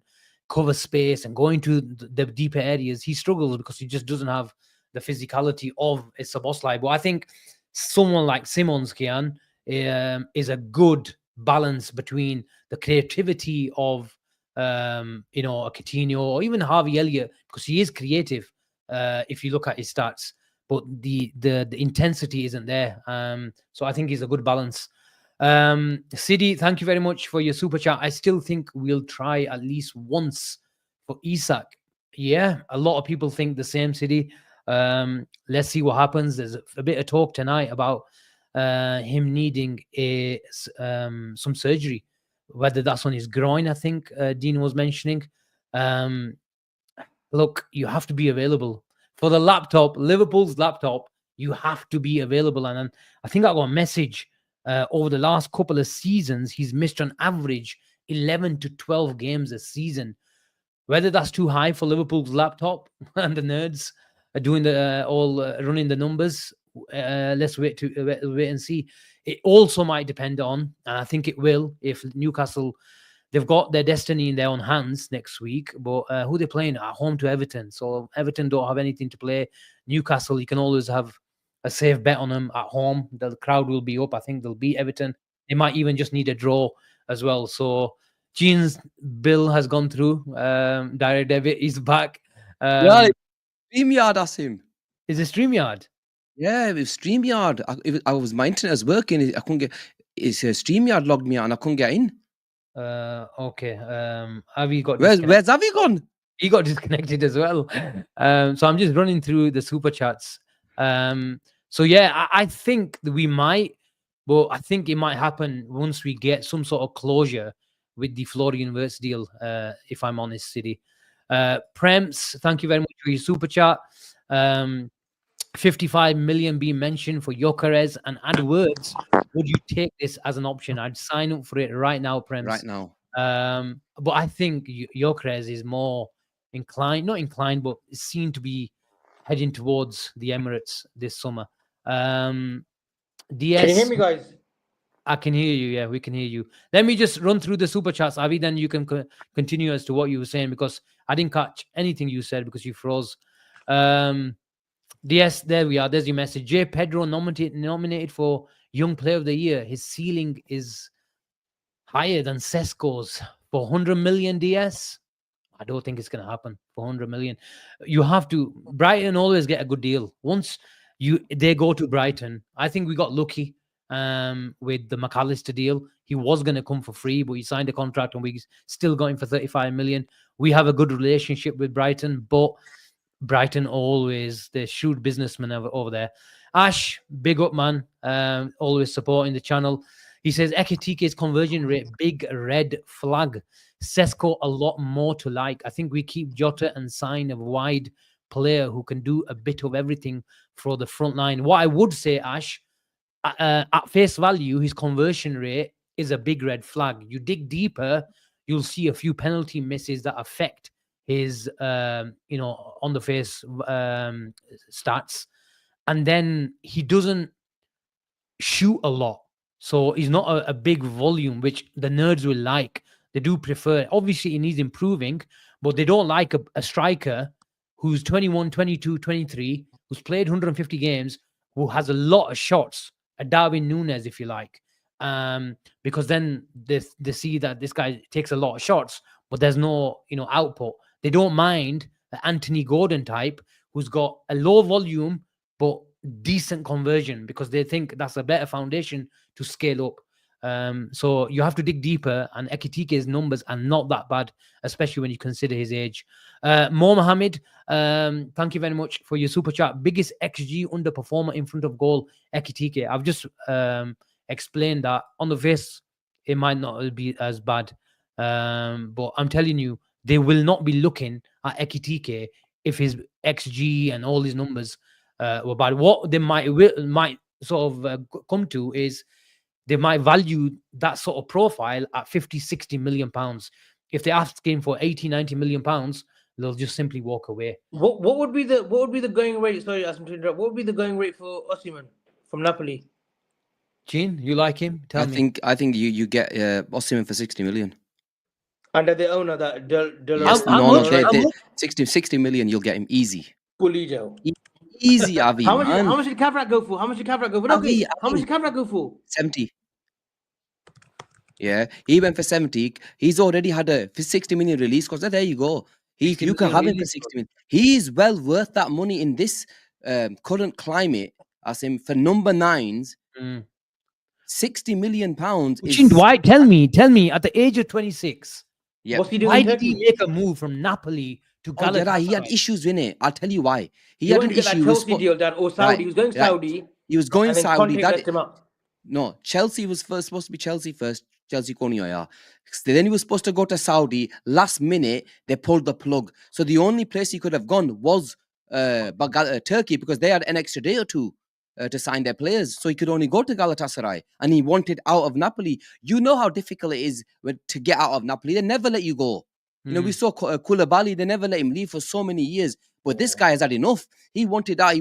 cover space and go into the deeper areas, he struggles because he just doesn't have the physicality of a Szoboszlai. But I think someone like Simons, Kian, is a good balance between the creativity of a Coutinho or even Harvey Elliott, because he is creative if you look at his stats, but the intensity isn't there. So I think he's a good balance. Sidi, thank you very much for your super chat. I still think we'll try at least once for Isak. Yeah, a lot of people think the same, Sidi. Let's see what happens. There's a bit of talk tonight about him needing some surgery, whether that's on his groin. I think Dean was mentioning. Look, you have to be available for the laptop, Liverpool's laptop. You have to be available, and I think I got a message over the last couple of seasons. He's missed on average 11 to 12 games a season. Whether that's too high for Liverpool's laptop and the nerds are doing running the numbers, let's wait and see. It also might depend on, and I think it will, if Newcastle, they've got their destiny in their own hands next week. But who they're playing at home to Everton, so Everton don't have anything to play. Newcastle, you can always have a safe bet on them at home. The crowd will be up. I think they'll beat Everton. They might even just need a draw as well. So Gene's bill has gone through. Direct debit is back. Yeah, StreamYard, Asim. Is it StreamYard? Yeah, it was StreamYard. My internet was working. I couldn't get. StreamYard logged me out and I couldn't get in. Okay. Avi got where's Avi gone? He got disconnected as well. So I'm just running through the super chats. So yeah, I think that we might, but I think it might happen once we get some sort of closure with the Florian Wirtz deal. If I'm honest, City. Prems, thank you very much for your super chat. 55 million being mentioned for Kerkez and Wirtz. Would you take this as an option? I'd sign up for it right now, Prems. Right now. But I think Kerkez is more not inclined, but seen to be heading towards the Emirates this summer. DS, can you hear me, guys? I can hear you. Yeah, we can hear you. Let me just run through the super chats, Avi. Then you can continue as to what you were saying, because I didn't catch anything you said because you froze. Yes, there we are. There's your message. J. Pedro nominated for Young Player of the Year. His ceiling is higher than Sesko's for 100 million DS. I don't think it's going to happen for 100 million. You have to. Brighton always get a good deal. Once they go to Brighton, I think we got lucky with the McAllister deal. He was going to come for free, but he signed a contract and we still got him for 35 million. We have a good relationship with Brighton, but Brighton always, they shrewd businessmen over there. Ash, big up, man. Always supporting the channel. He says Ekitike's conversion rate, big red flag. Sesko a lot more to like. I think we keep Jota and sign a wide player who can do a bit of everything for the front line. What I would say, Ash, at face value, his conversion rate is a big red flag. You dig deeper, you'll see a few penalty misses that affect his, on the face stats. And then he doesn't shoot a lot. So he's not a big volume, which the nerds will like. They do prefer. Obviously, he needs improving, but they don't like a striker who's 21, 22, 23, who's played 150 games, who has a lot of shots, a Darwin Núñez, if you like. Because then they see that this guy takes a lot of shots, but there's no, output. They don't mind the Anthony Gordon type, who's got a low volume, but decent conversion, because they think that's a better foundation to scale up. So you have to dig deeper, and Ekitike's numbers are not that bad, especially when you consider his age. Mo Mohammed, thank you very much for your super chat. Biggest XG underperformer in front of goal, Ekitike. I've just explained that on the face, it might not be as bad. But I'm telling you, they will not be looking at Ekitike if his XG and all these numbers were bad. What they might sort of come to is they might value that sort of profile at 50, 60 million pounds. If they're asking for 80, 90 million pounds, they'll just simply walk away. What would be the going rate? Sorry, Asim, to interrupt. What would be the going rate for Osimhen from Napoli? Gene, you like him? Tell me. I think you get Osimhen for 60 million. Under the owner that Yes, no, 60 million, you'll get him easy. Pulido. Easy, Avi. How much did Kavrak go for? How much did Kavrak go for? Okay, how much did Kavrak go for? 70. Yeah, he went for 70. He's already had a 60 million release cost. There you go. You can have him for 60 million. He's well worth that money in this current climate. As him for number 9s, 60 million pounds. Dwight, tell me, at the age of 26, what's he doing? Why did he make a move from Napoli to Galatasaray? He had issues in it. I'll tell you why. He had an issue. Chelsea deal done, or Saudi. Right, he was going Saudi. He was going Saudi. No, Chelsea was supposed to be Chelsea first. Chelsea Konioya. Then he was supposed to go to Saudi. Last minute, they pulled the plug. So the only place he could have gone was Turkey, because they had an extra day or two to sign their players. So he could only go to Galatasaray, and he wanted out of Napoli. You know how difficult it is to get out of Napoli. They never let you go. You know, we saw Koulibaly, they never let him leave for so many years. But this guy has had enough. He wanted out.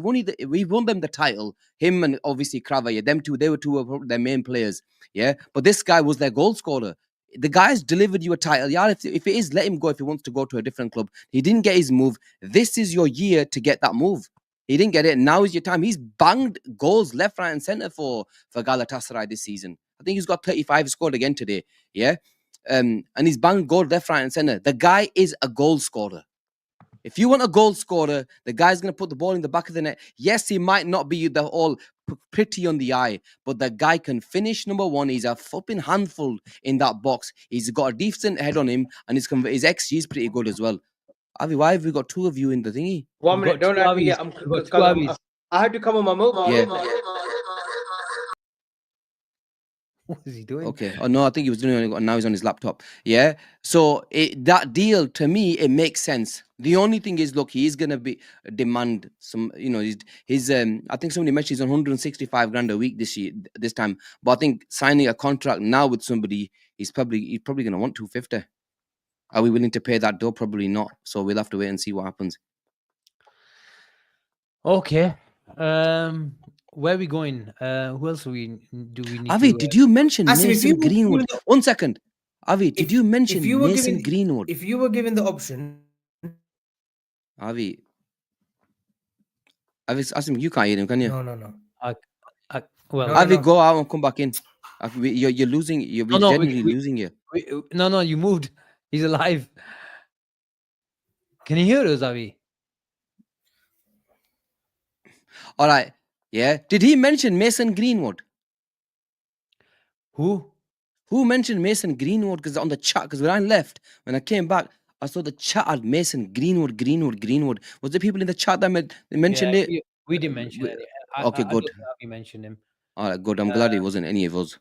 We won them the title. Him and obviously Krava, them two, they were two of their main players. Yeah. But this guy was their goal scorer. The guy's delivered you a title. Yeah, if it is, let him go if he wants to go to a different club. He didn't get his move. This is your year to get that move. He didn't get it. Now is your time. He's banged goals left, right, and centre for Galatasaray this season. I think he's got 35, scored again today. Yeah. And he's banged goal left, right, and centre. The guy is a goal scorer. If you want a goal scorer, the guy's going to put the ball in the back of the net. Yes, he might not be the all pretty on the eye, but the guy can finish. Number one, he's a flipping handful in that box. He's got a decent head on him, and his XG is pretty good as well. Avi, why have we got two of you in the thingy? 1 minute, don't let me. I had to come on my mobile. Yeah. What is he doing? Okay. Oh no, I think he was doing it. Now he's on his laptop. Yeah. So that deal, to me, it makes sense. The only thing is, look, he's gonna demand some. You know, his. I think somebody mentioned he's on 165 grand a week this time. But I think signing a contract now with somebody, he's probably gonna want 250. Are we willing to pay that dough? Probably not. So we'll have to wait and see what happens. Okay. Where are we going? Who else do we need? Avi, did you mention Mason Greenwood? 1 second. Avi, did you mention Mason Greenwood? If you were given the option, Avi, Asim, you can't hear him, can you? No. I, well, No, Avi, no. go out and come back in. You're losing. We're no, genuinely losing you. no, you moved. He's alive. Can you hear us, Avi? All right. Yeah. Did he mention Mason Greenwood? Who? Who mentioned Mason Greenwood? Because on the chat, because when I left, when I came back, I saw the chat had Mason Greenwood. Was there people in the chat that mentioned it? We didn't mention We- it. Okay, I don't good. think Avi mentioned him. All right, good. I'm glad it wasn't any of us.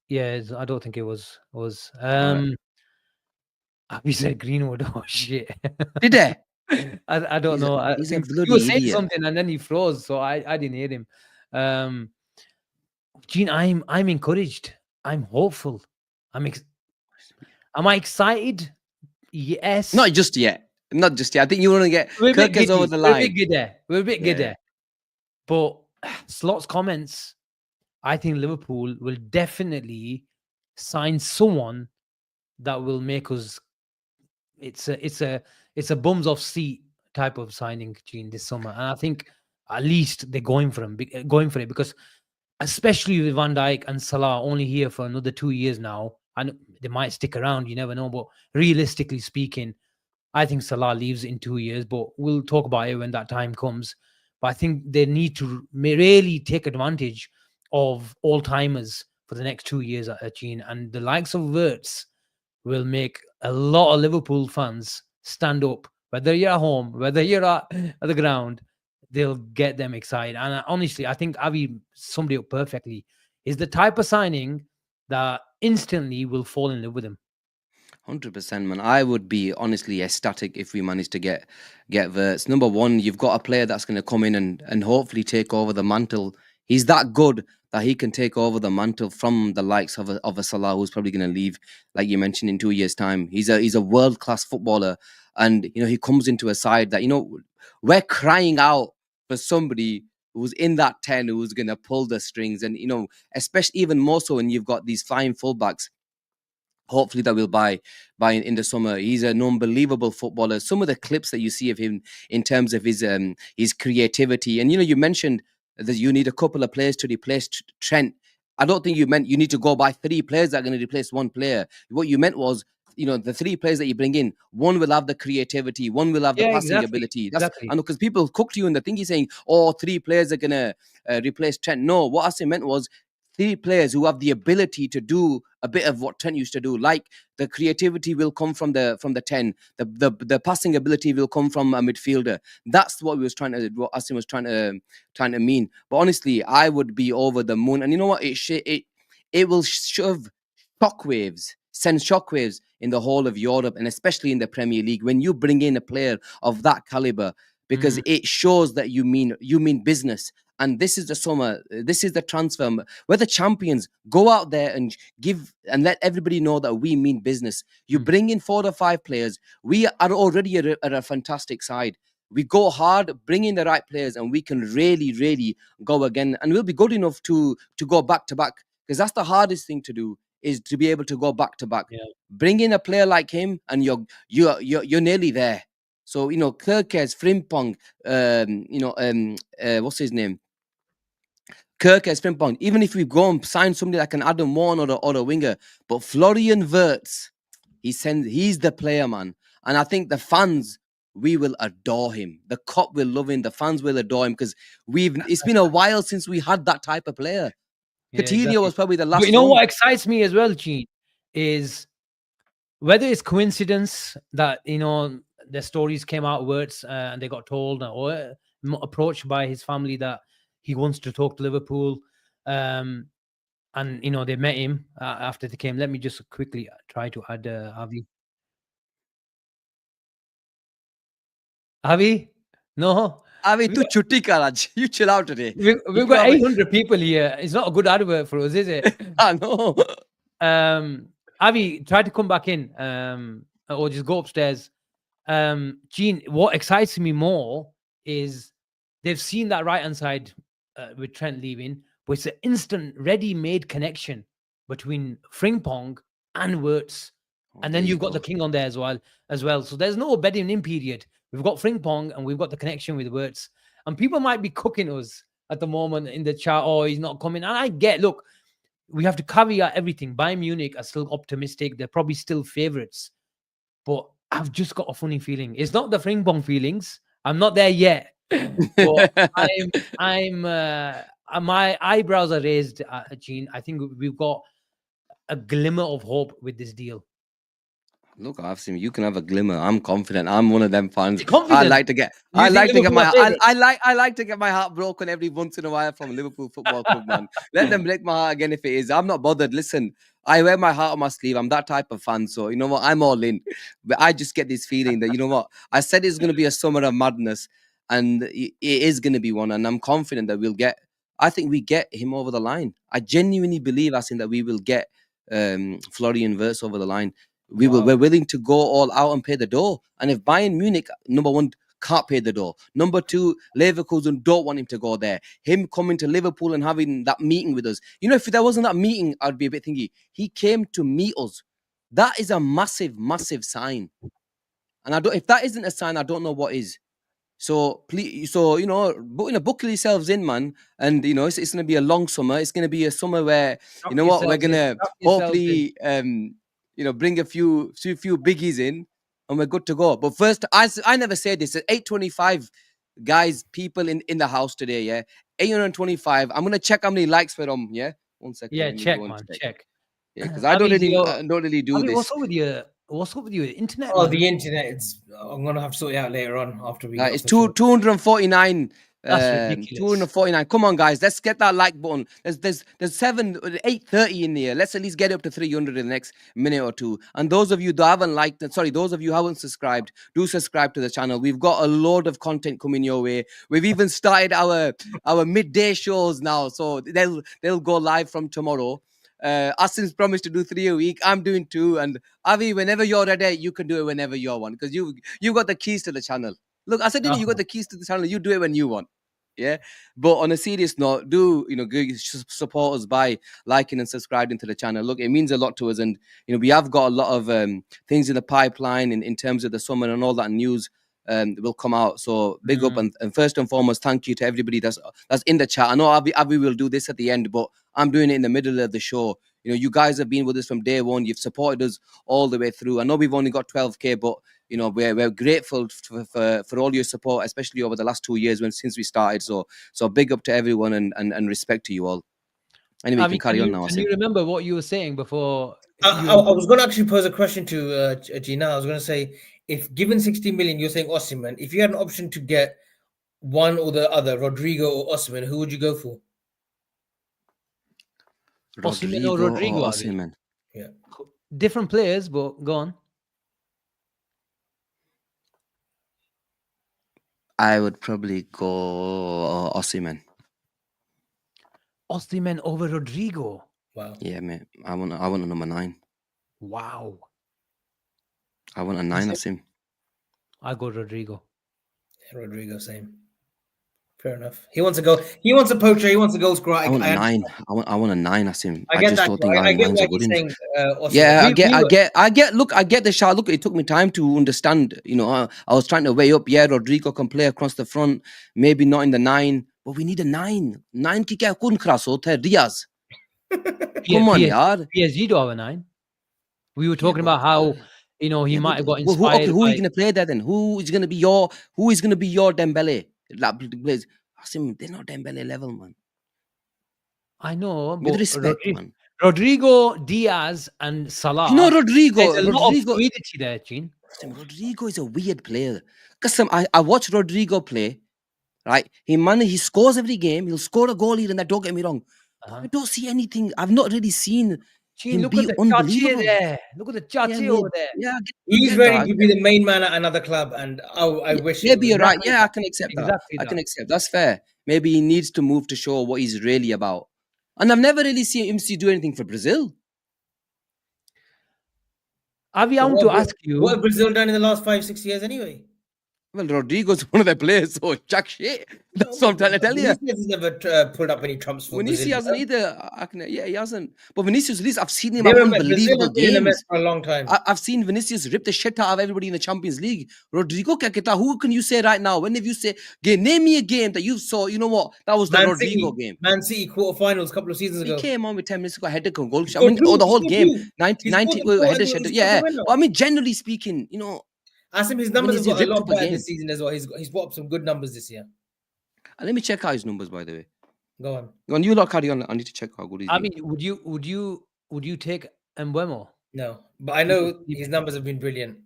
Yeah, I don't think it was. All right. Avi said Greenwood. Oh shit. Did they? I don't know. I He's a think you bloody were saying idiot. something and then he froze, so I didn't hear him. Gene, I'm encouraged. I'm hopeful. Am I excited? Yes. Not just yet. Not just yet. I think you want to get We're a bit Kerkez over giddy. the We're a line. bit giddy. We're a bit Yeah. giddy. But Slot's comments, I think Liverpool will definitely sign someone that will make us. It's a bums off seat type of signing, Gene, this summer, and I think at least they're going for it because especially with Van Dijk and Salah only here for another 2 years now, and they might stick around. You never know, but realistically speaking, I think Salah leaves in 2 years, but we'll talk about it when that time comes. But I think they need to really take advantage of all timers for the next 2 years at Gene, and the likes of Wirtz will make a lot of Liverpool fans stand up, whether you're at home, whether you're at the ground. They'll get them excited. And honestly, I think Avi summed it up perfectly. Is the type of signing that instantly will fall in love with him. 100%, man. I would be honestly ecstatic if we managed to get Wirtz. Number one, you've got a player that's going to come in and hopefully take over the mantle. He's that good that he can take over the mantle from the likes of a Salah, who's probably going to leave, like you mentioned, in 2 years' time. He's a world class footballer, and he comes into a side that we're crying out for somebody who's in that 10 who's going to pull the strings, and especially even more so when you've got these flying fullbacks. Hopefully that we'll buy in the summer. He's an unbelievable footballer. Some of the clips that you see of him in terms of his creativity, and you mentioned that you need a couple of players to replace Trent. I don't think you meant you need to go buy 3 players that are going to replace one player. What you meant was, the 3 players that you bring in, one will have the creativity, one will have the passing ability. That's exactly. I know, because people cook to you and they think he's saying, oh, 3 players are going to replace Trent. No, what Asim meant was 3 players who have the ability to do a bit of what Trent used to do. Like, the creativity will come from the 10, the passing ability will come from a midfielder. That's what Asim was trying to mean. But honestly, I would be over the moon. And you know what? It will send shockwaves in the whole of Europe, and especially in the Premier League, when you bring in a player of that caliber, because it shows that you mean business. And this is the summer. This is the transfer. We're the champions. Go out there and give and let everybody know that we mean business. You bring in 4 or 5 players. We are already at a fantastic side. We go hard, bring in the right players, and we can really, really go again. And we'll be good enough to go back to back, because that's the hardest thing to do, is to be able to go back to back. Yeah. Bring in a player like him, and you're nearly there. So Kerkez, Frimpong, what's his name? Kerkez, Frimpong. Even if we go and sign somebody like an Adam Warren or a winger, but Florian Wirtz, he's the player, man. And I think the fans, we will adore him. The cop will love him. The fans will adore him, because it's been a while since we had that type of player. Coutinho was probably the last But you know one. what excites me as well, Gene, is whether it's coincidence that the stories came out words and they got told or approached by his family that he wants to talk to Liverpool, and they met him after they came. Let me just quickly try to add Avi. Avi, no. Avi, tu chutti karaj. You chill out today. We've got 800 people here. It's not a good advert for us, is it? I know. Avi, try to come back in, or just go upstairs. Gene, what excites me more is they've seen that right-hand side with Trent leaving, but it's an instant, ready-made connection between Frimpong and Wirtz. And then you've got the king on there as well. So there's no bedding in period. We've got Frimpong and we've got the connection with Wirtz. And people might be cooking us at the moment in the chat, oh, he's not coming. And I get, look, we have to caveat everything. Bayern Munich are still optimistic. They're probably still favourites. But I've just got a funny feeling. It's not the Frimpong feelings. I'm not there yet. But my eyebrows are raised, Gene. I think we've got a glimmer of hope with this deal. Look, Asim, you can have a glimmer. I'm confident. I'm one of them fans. Confident. I like to get my heart broken every once in a while from Liverpool Football Club, man. Let them break my heart again if it is. I'm not bothered. Listen, I wear my heart on my sleeve. I'm that type of fan. So you know what? I'm all in. But I just get this feeling that, you know what? I said it's going to be a summer of madness, and it is going to be one. And I'm confident that I think we get him over the line. I genuinely believe, Asim, that we will get Florian Wirtz over the line. We're willing to go all out and pay the door. And if Bayern Munich, number one, can't pay the door, number two, Leverkusen don't want him to go there. Him coming to Liverpool and having that meeting with us. You know, if there wasn't that meeting, I'd be a bit thingy. He came to meet us. That is a massive, massive sign. And if that isn't a sign, I don't know what is. So please, buckle yourselves in, man. And you know, it's going to be a long summer. It's going to be a summer where we're going to hopefully bring a few biggies in, and we're good to go. But first, I never say this. 825 guys, people in the house today. Yeah, 825. I'm gonna check how many likes we're on. Yeah, 1 second. Yeah, check, man. Check. Yeah, because I don't really do this. What's up with your internet? Oh, man? the internet. I'm gonna have to sort it out later on after we. It's 249. That's ridiculous. 249. Come on, guys. Let's get that like button. There's 830 in here. Let's at least get up to 300 in the next minute or two. And those of you that haven't those of you who haven't subscribed, do subscribe to the channel. We've got a load of content coming your way. We've even started our midday shows now, so they'll go live from tomorrow. Asim's promised to do 3 a week. I'm doing 2. And Avi, whenever you're ready, you can do it whenever you want, because you got the keys to the channel. Look, I said, you got the keys to the channel. You do it when you want. Yeah. But on a serious note, support us by liking and subscribing to the channel. Look, it means a lot to us. And, we have got a lot of things in the pipeline in terms of the summer, and all that news will come out. So big up. And first and foremost, thank you to everybody that's in the chat. I know Avi will do this at the end, but I'm doing it in the middle of the show. You guys have been with us from day one. You've supported us all the way through. I know we've only got 12K, but we're grateful for all your support, especially over the last 2 years since we started. So big up to everyone and respect to you all. Anyway, you can carry on now. Can you remember what you were saying before? I was going to actually pose a question to Gina. I was going to say, if given 60 million, you're saying Osimhen. If you had an option to get one or the other, Rodrigo or Osimhen, who would you go for? Osimhen or Rodrigo? Osimhen. Yeah, different players, but go on. I would probably go Osimhen. Osimhen over Rodrigo. Wow. Yeah, mate. I want a number 9. Wow. I want a 9 Asim. I go Rodrigo. Yeah, Rodrigo, same. Fair enough. He wants a goal. He wants a poacher. He wants a goal scorer. I want a 9. I want a 9 Asim. I get just that. don't think I get nines are what good you're enough. saying. Yeah, I get. Look, I get the shot. Look, it took me time to understand. I was trying to weigh up. Yeah, Rodrigo can play across the front. Maybe not in the 9, but we need a 9. 9 ki kya kun khras hota hai, Riaz. Come on, yaar. PSG do have a 9. We were talking about how he might have got inspired. Who are you going to play there then? Who is going to be your Dembele? Asim, they're not Dembele level, man. I know, With respect, man. Rodrigo, Diaz, and Salah. Rodrigo. There's a lot of fluidity there, Gene. Rodrigo is a weird player. I watch Rodrigo play, right? He scores every game. He'll score a goal here and that. Don't get me wrong. I don't see anything. I've not really seen him look be at the unbelievable. There. Look at the Chachi over there. Yeah, he's ready to be the main man at another club, and I wish. Maybe you're right. Yeah, I can accept exactly that. I can accept. That's fair. Maybe he needs to move to show what he's really about. And I've never really seen him do anything for Brazil. Avi, I want to ask you, what have Brazil done in the last 5-6 years anyway? Well, Rodrigo's one of their players, so jack shit. That's what I'm trying to tell you. Vinicius has never pulled up any trumps for Vinicius Brazil. hasn't either. He hasn't. But Vinicius, at least I've seen him They have were Brazil unbelievable has been in a mess games. for a long time. I've seen Vinicius rip the shit out of everybody in the Champions League. Rodrigo Kaketa, who can you say right now? When have you say, name me a game that you saw, you know what? That was the Rodrigo game. Man City quarterfinals a couple of seasons ago. He came on with 10 minutes ago, head to goal. Scored I mean, two, the whole he scored game. two. 90, He 90 scored the goal header, and he header. scored the Yeah. winner. Well, I mean, generally speaking, you know. Asim, his numbers have got a ripped lot up a better game. this season as well. He's put up some good numbers this year. Let me check out his numbers, by the way. Go on. Go on, you lot carry on. I need to check how good he's I been. mean, would you take Mbeumo? No, but I know his numbers have been brilliant.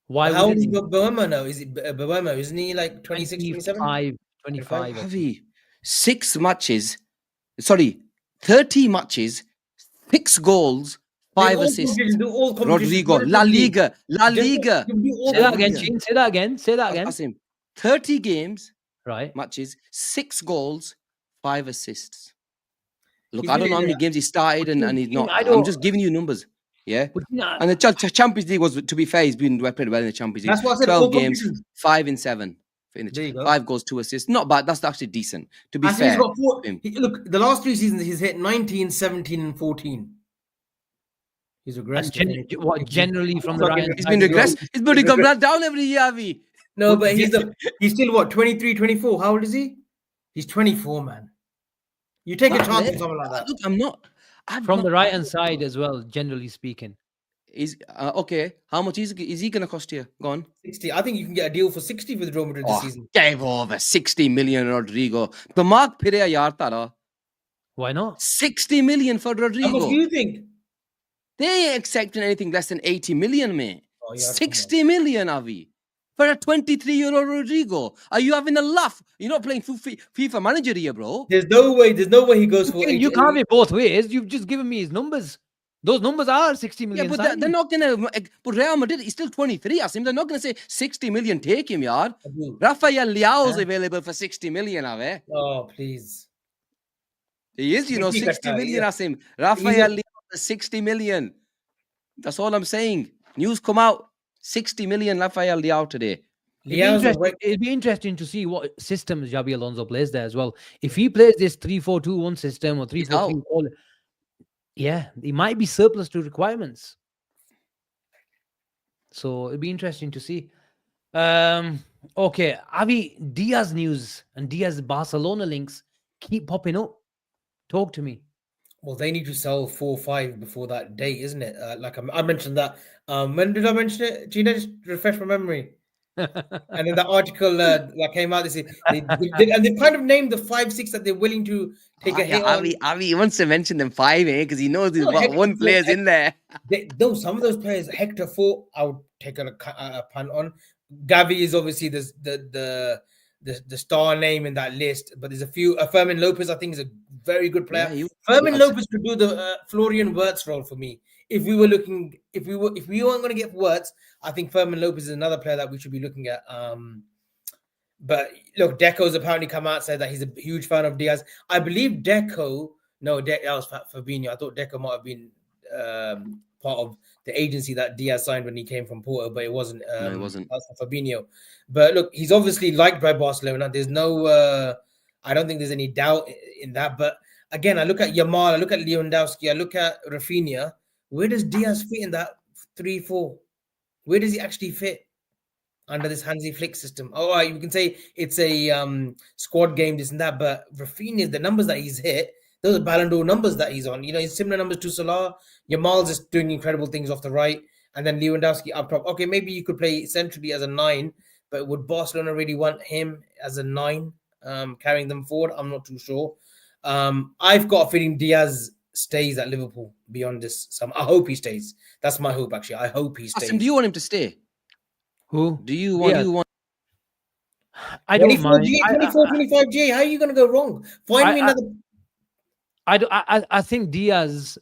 Why How old would is Mbeumo now? Is it Mbeumo? Isn't he like 26, 27? 25? Javi, 6 matches. Sorry, 30 matches, 6 goals, 5 assists. Rodrigo, La Liga. Say that again, Gene. Say that again. Say that again. Asim, 30 games, Right. matches, 6 goals, 5 assists. Look, He's I don't know how really many games he started and he's not. I I'm don't- just giving you numbers. Yeah. But, And the Champions League was, to be fair, he's been played well in the Champions League. That's what I said. 12 All games, competitions. 5 in 7. There you go. 5 goals, 2 assists. Not bad. That's actually decent. To be I think fair. he's got four. him. Look, the last 3 seasons he's hit 19, 17, and 14. He's regressed. Generally from the right. He's been regressed. He's been gone down every year, Avi. No, but he's still what, 23, 24. How old is he? He's 24, man. You take a chance with someone like that. Look, I'm not. From the right hand side as well, generally speaking. Is okay. How much is he going to cost you? Go on. 60. I think you can get a deal for 60 with Real Madrid this season. Gave over 60 million Rodrigo. The mark Pirea Yartara. Why not? 60 million for Rodrigo. How much do you think? They ain't accepting anything less than 80 million, mate. Oh, yeah, 60 million, Avi. For a 23-year-old Rodrigo. Are you having a laugh? You're not playing FIFA manager here, bro. There's no way he goes for 80. You can't have it both ways. You've just given me his numbers. Those numbers are 60 million. Yeah, but they're not going to. But Real Madrid, he's still 23, Asim. They're not going to say 60 million, take him, yard. Rafael Leao's available for 60 million, Avi. Oh, please. He is, 60 million, Asim. Rafael Leao, 60 million. That's all I'm saying. News come out. 60 million Rafael Leao today. It'd be interesting to see what systems Xabi Alonso plays there as well. If he plays this 3-4-2-1 system or 3-4-3, yeah, he might be surplus to requirements. So it'd be interesting to see. Okay, Avi, Diaz news and Diaz Barcelona links keep popping up. Talk to me. Well, they need to sell 4 or 5 before that date, isn't it? Like I mentioned that. When did I mention it? Gina, just refresh my memory. And then the article that came out, and they've kind of named the 5-6 that they're willing to take a hit on. Avi wants to mention them 5, because he knows there's one player's in there. Some of those players, Hector 4, I would take a punt on. Gavi is obviously the star name in that list, but there's a few. Fermin Lopez, I think, is a very good player. Yeah, Fermin Lopez could do the Florian Wirtz role for me. If we weren't going to get Wirtz, I think Fermin Lopez is another player that we should be looking at. But look, Deco's apparently come out and said that he's a huge fan of Diaz. I believe Deco. No, that was Fabinho. I thought Deco might have been part of the agency that Diaz signed when he came from Porto, but it wasn't. No, it wasn't. That's Fabinho. But look, he's obviously liked by Barcelona. There's no. I don't think there's any doubt in that. But again, I look at Yamal, I look at Lewandowski, I look at Rafinha. Where does Diaz fit in that 3-4? Where does he actually fit under this Hansi Flick system? All right, you can say it's a squad game, this and that, but Rafinha, the numbers that he's hit, those are Ballon d'Or numbers that he's on. He's similar numbers to Salah. Yamal's just doing incredible things off the right, and then Lewandowski up top. Okay, maybe you could play centrally as a 9, but would Barcelona really want him as a 9, carrying them forward? I'm not too sure. I've got a feeling Diaz stays at Liverpool beyond this. I hope he stays. That's my hope, actually. I hope he stays. Asim, do you want him to stay? Who? Do you want? I don't mind. 24, 25 G. How are you going to go wrong? Find me another. I think Diaz,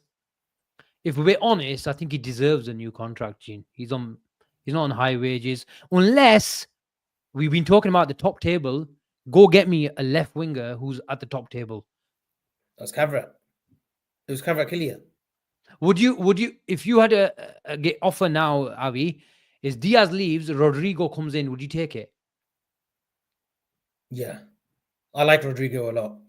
if we're honest, I think he deserves a new contract, Gene. He's not on high wages. Unless we've been talking about the top table, go get me a left winger who's at the top table. That's Kavrat. It was Kavrat Kylian. Would you, if you had a offer now, Avi, is Diaz leaves, Rodrigo comes in. Would you take it? Yeah, I like Rodrigo a lot.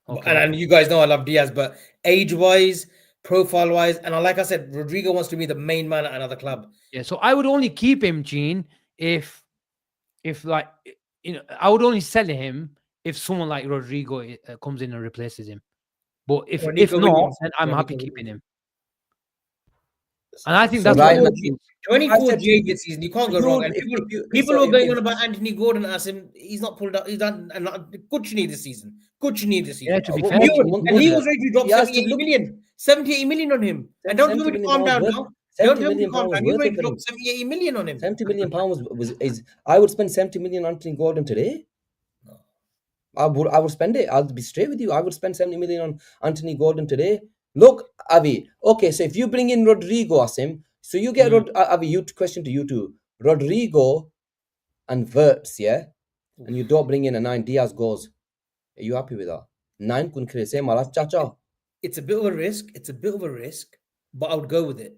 Okay. And you guys know I love Diaz, but age-wise, profile-wise, and like I said, Rodrigo wants to be the main man at another club. Yeah, so I would only keep him, Gene, if like I would only sell him if someone like Rodrigo comes in and replaces him. But if Nico not, Williams. then I'm Nico happy Williams. keeping him. And I think So that's right what now, 24 said- GA this season. You can't go you wrong. would- And if people, you- people so are going if- on about Anthony Gordon. Asim, he's not pulled out. He's done and Kuchni this season. Kuchni this season. Yeah, to be Well, fair, you- Gene, And he was ready to drop He has 70, to 80 look- million. 70, 80 million on him. And don't tell 70 me to million calm pounds down worth- now. 70 Don't tell me to million calm pounds down. He's worth ready it to for drop him. 70, 80 million on him. 70 million pounds is I would spend 70 million on Anthony Gordon today. I would spend it. I'll be straight with you. I would spend 70 million on Anthony Gordon today. Look, Avi. Okay, so if you bring in Rodrigo, Asim, so you get Avi. Question to you two: Rodrigo and Wirtz, yeah, and you don't bring in a 9. Diaz goes. Are you happy with that? 9 couldn't create same Malas Chacha. It's a bit of a risk. But I would go with it.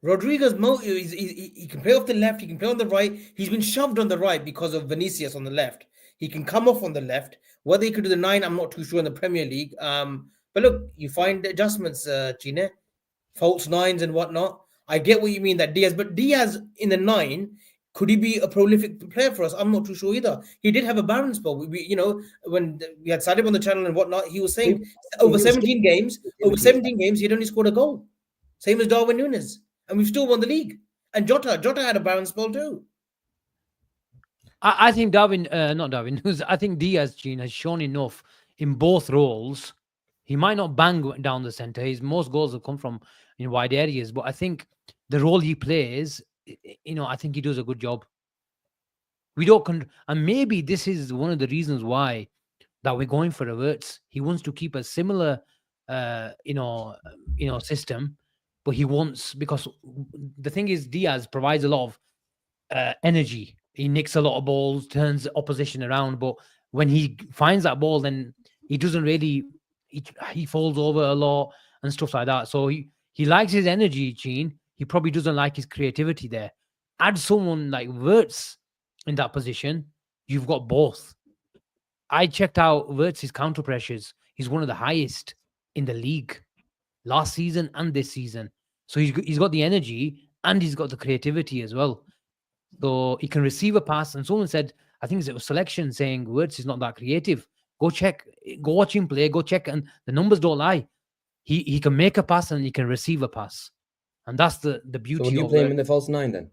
Rodrigo's he can play off the left, he can play on the right. He's been shoved on the right because of Vinicius on the left. He can come off on the left. Whether he could do the 9, I'm not too sure in the Premier League. But look, you find adjustments, Gina, false 9s and whatnot. I get what you mean that Diaz, but Diaz in the 9, could he be a prolific player for us? I'm not too sure either. He did have a barren spell. When we had Sadim on the channel and whatnot, he was saying over 17 games, he'd only scored a goal. Same as Darwin Núñez. And we've still won the league. And Jota had a barren spell too. I think not Darwin, I think Diaz, Gene, has shown enough in both roles. He might not bang down the center. His most goals have come from in wide areas, but I think the role he plays, I think he does a good job. We don't, and maybe this is one of the reasons why that we're going for a Wirtz. He wants to keep a similar, system, but he wants, because the thing is, Diaz provides a lot of energy. He nicks a lot of balls, turns the opposition around, but when he finds that ball, then he doesn't really. He falls over a lot and stuff like that. So he likes his energy, Gene. He probably doesn't like his creativity there. Add someone like Wirtz in that position, you've got both. I checked out Wirtz's counter pressures. He's one of the highest in the league last season and this season. So he's got the energy and he's got the creativity as well. So he can receive a pass. And someone said, I think it was selection, saying Wirtz is not that creative. Go watch him play, go check, and the numbers don't lie. He can make a pass and he can receive a pass. And that's the beauty So would you of play it. him in the false 9 then?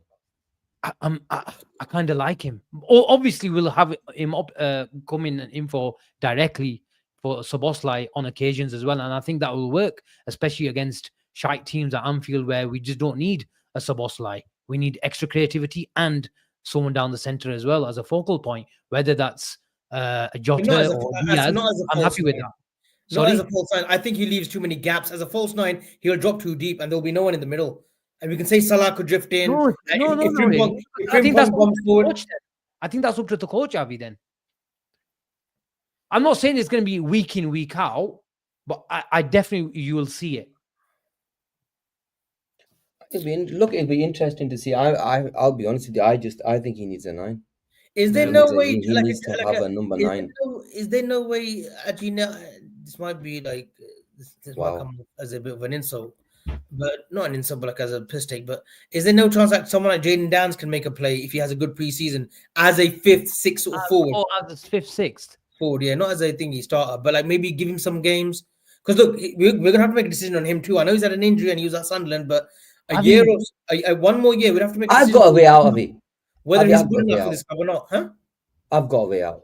I kind of like him. Obviously, we'll have him come in info directly for Szoboszlai on occasions as well, and I think that will work, especially against shite teams at Anfield where we just don't need a Szoboszlai. We need extra creativity and someone down the center as well as a focal point, whether that's a Jota or Diaz. I'm happy with that. Not as a false 9. I think he leaves too many gaps. As a false 9, he'll drop too deep and there'll be no one in the middle. And we can say Salah could drift in. No. I think that's up to the coach then. I think that's up to the coach, Avi, then. I'm not saying it's going to be week in, week out, but I definitely, you will see it. It'd be interesting to see. I'll be honest with you. I think he needs a 9. Is there no way he needs to have a number 9? Is there no way? Actually, no. This might be like this might come as a bit of an insult, but not an insult, but like as a piss take. But is there no chance that someone like Jaden Dance can make a play if he has a good preseason as a 5th, 6th, or forward? Oh, as a 5th, 6th forward, yeah, not as a thingy starter, but like maybe give him some games. Because look, we're gonna have to make a decision on him too. I know he's had an injury and he was at Sunderland, but one more year, we'd have to make. I've got a way out of it. Whether he's good enough for this club or not, huh? I've got a way out.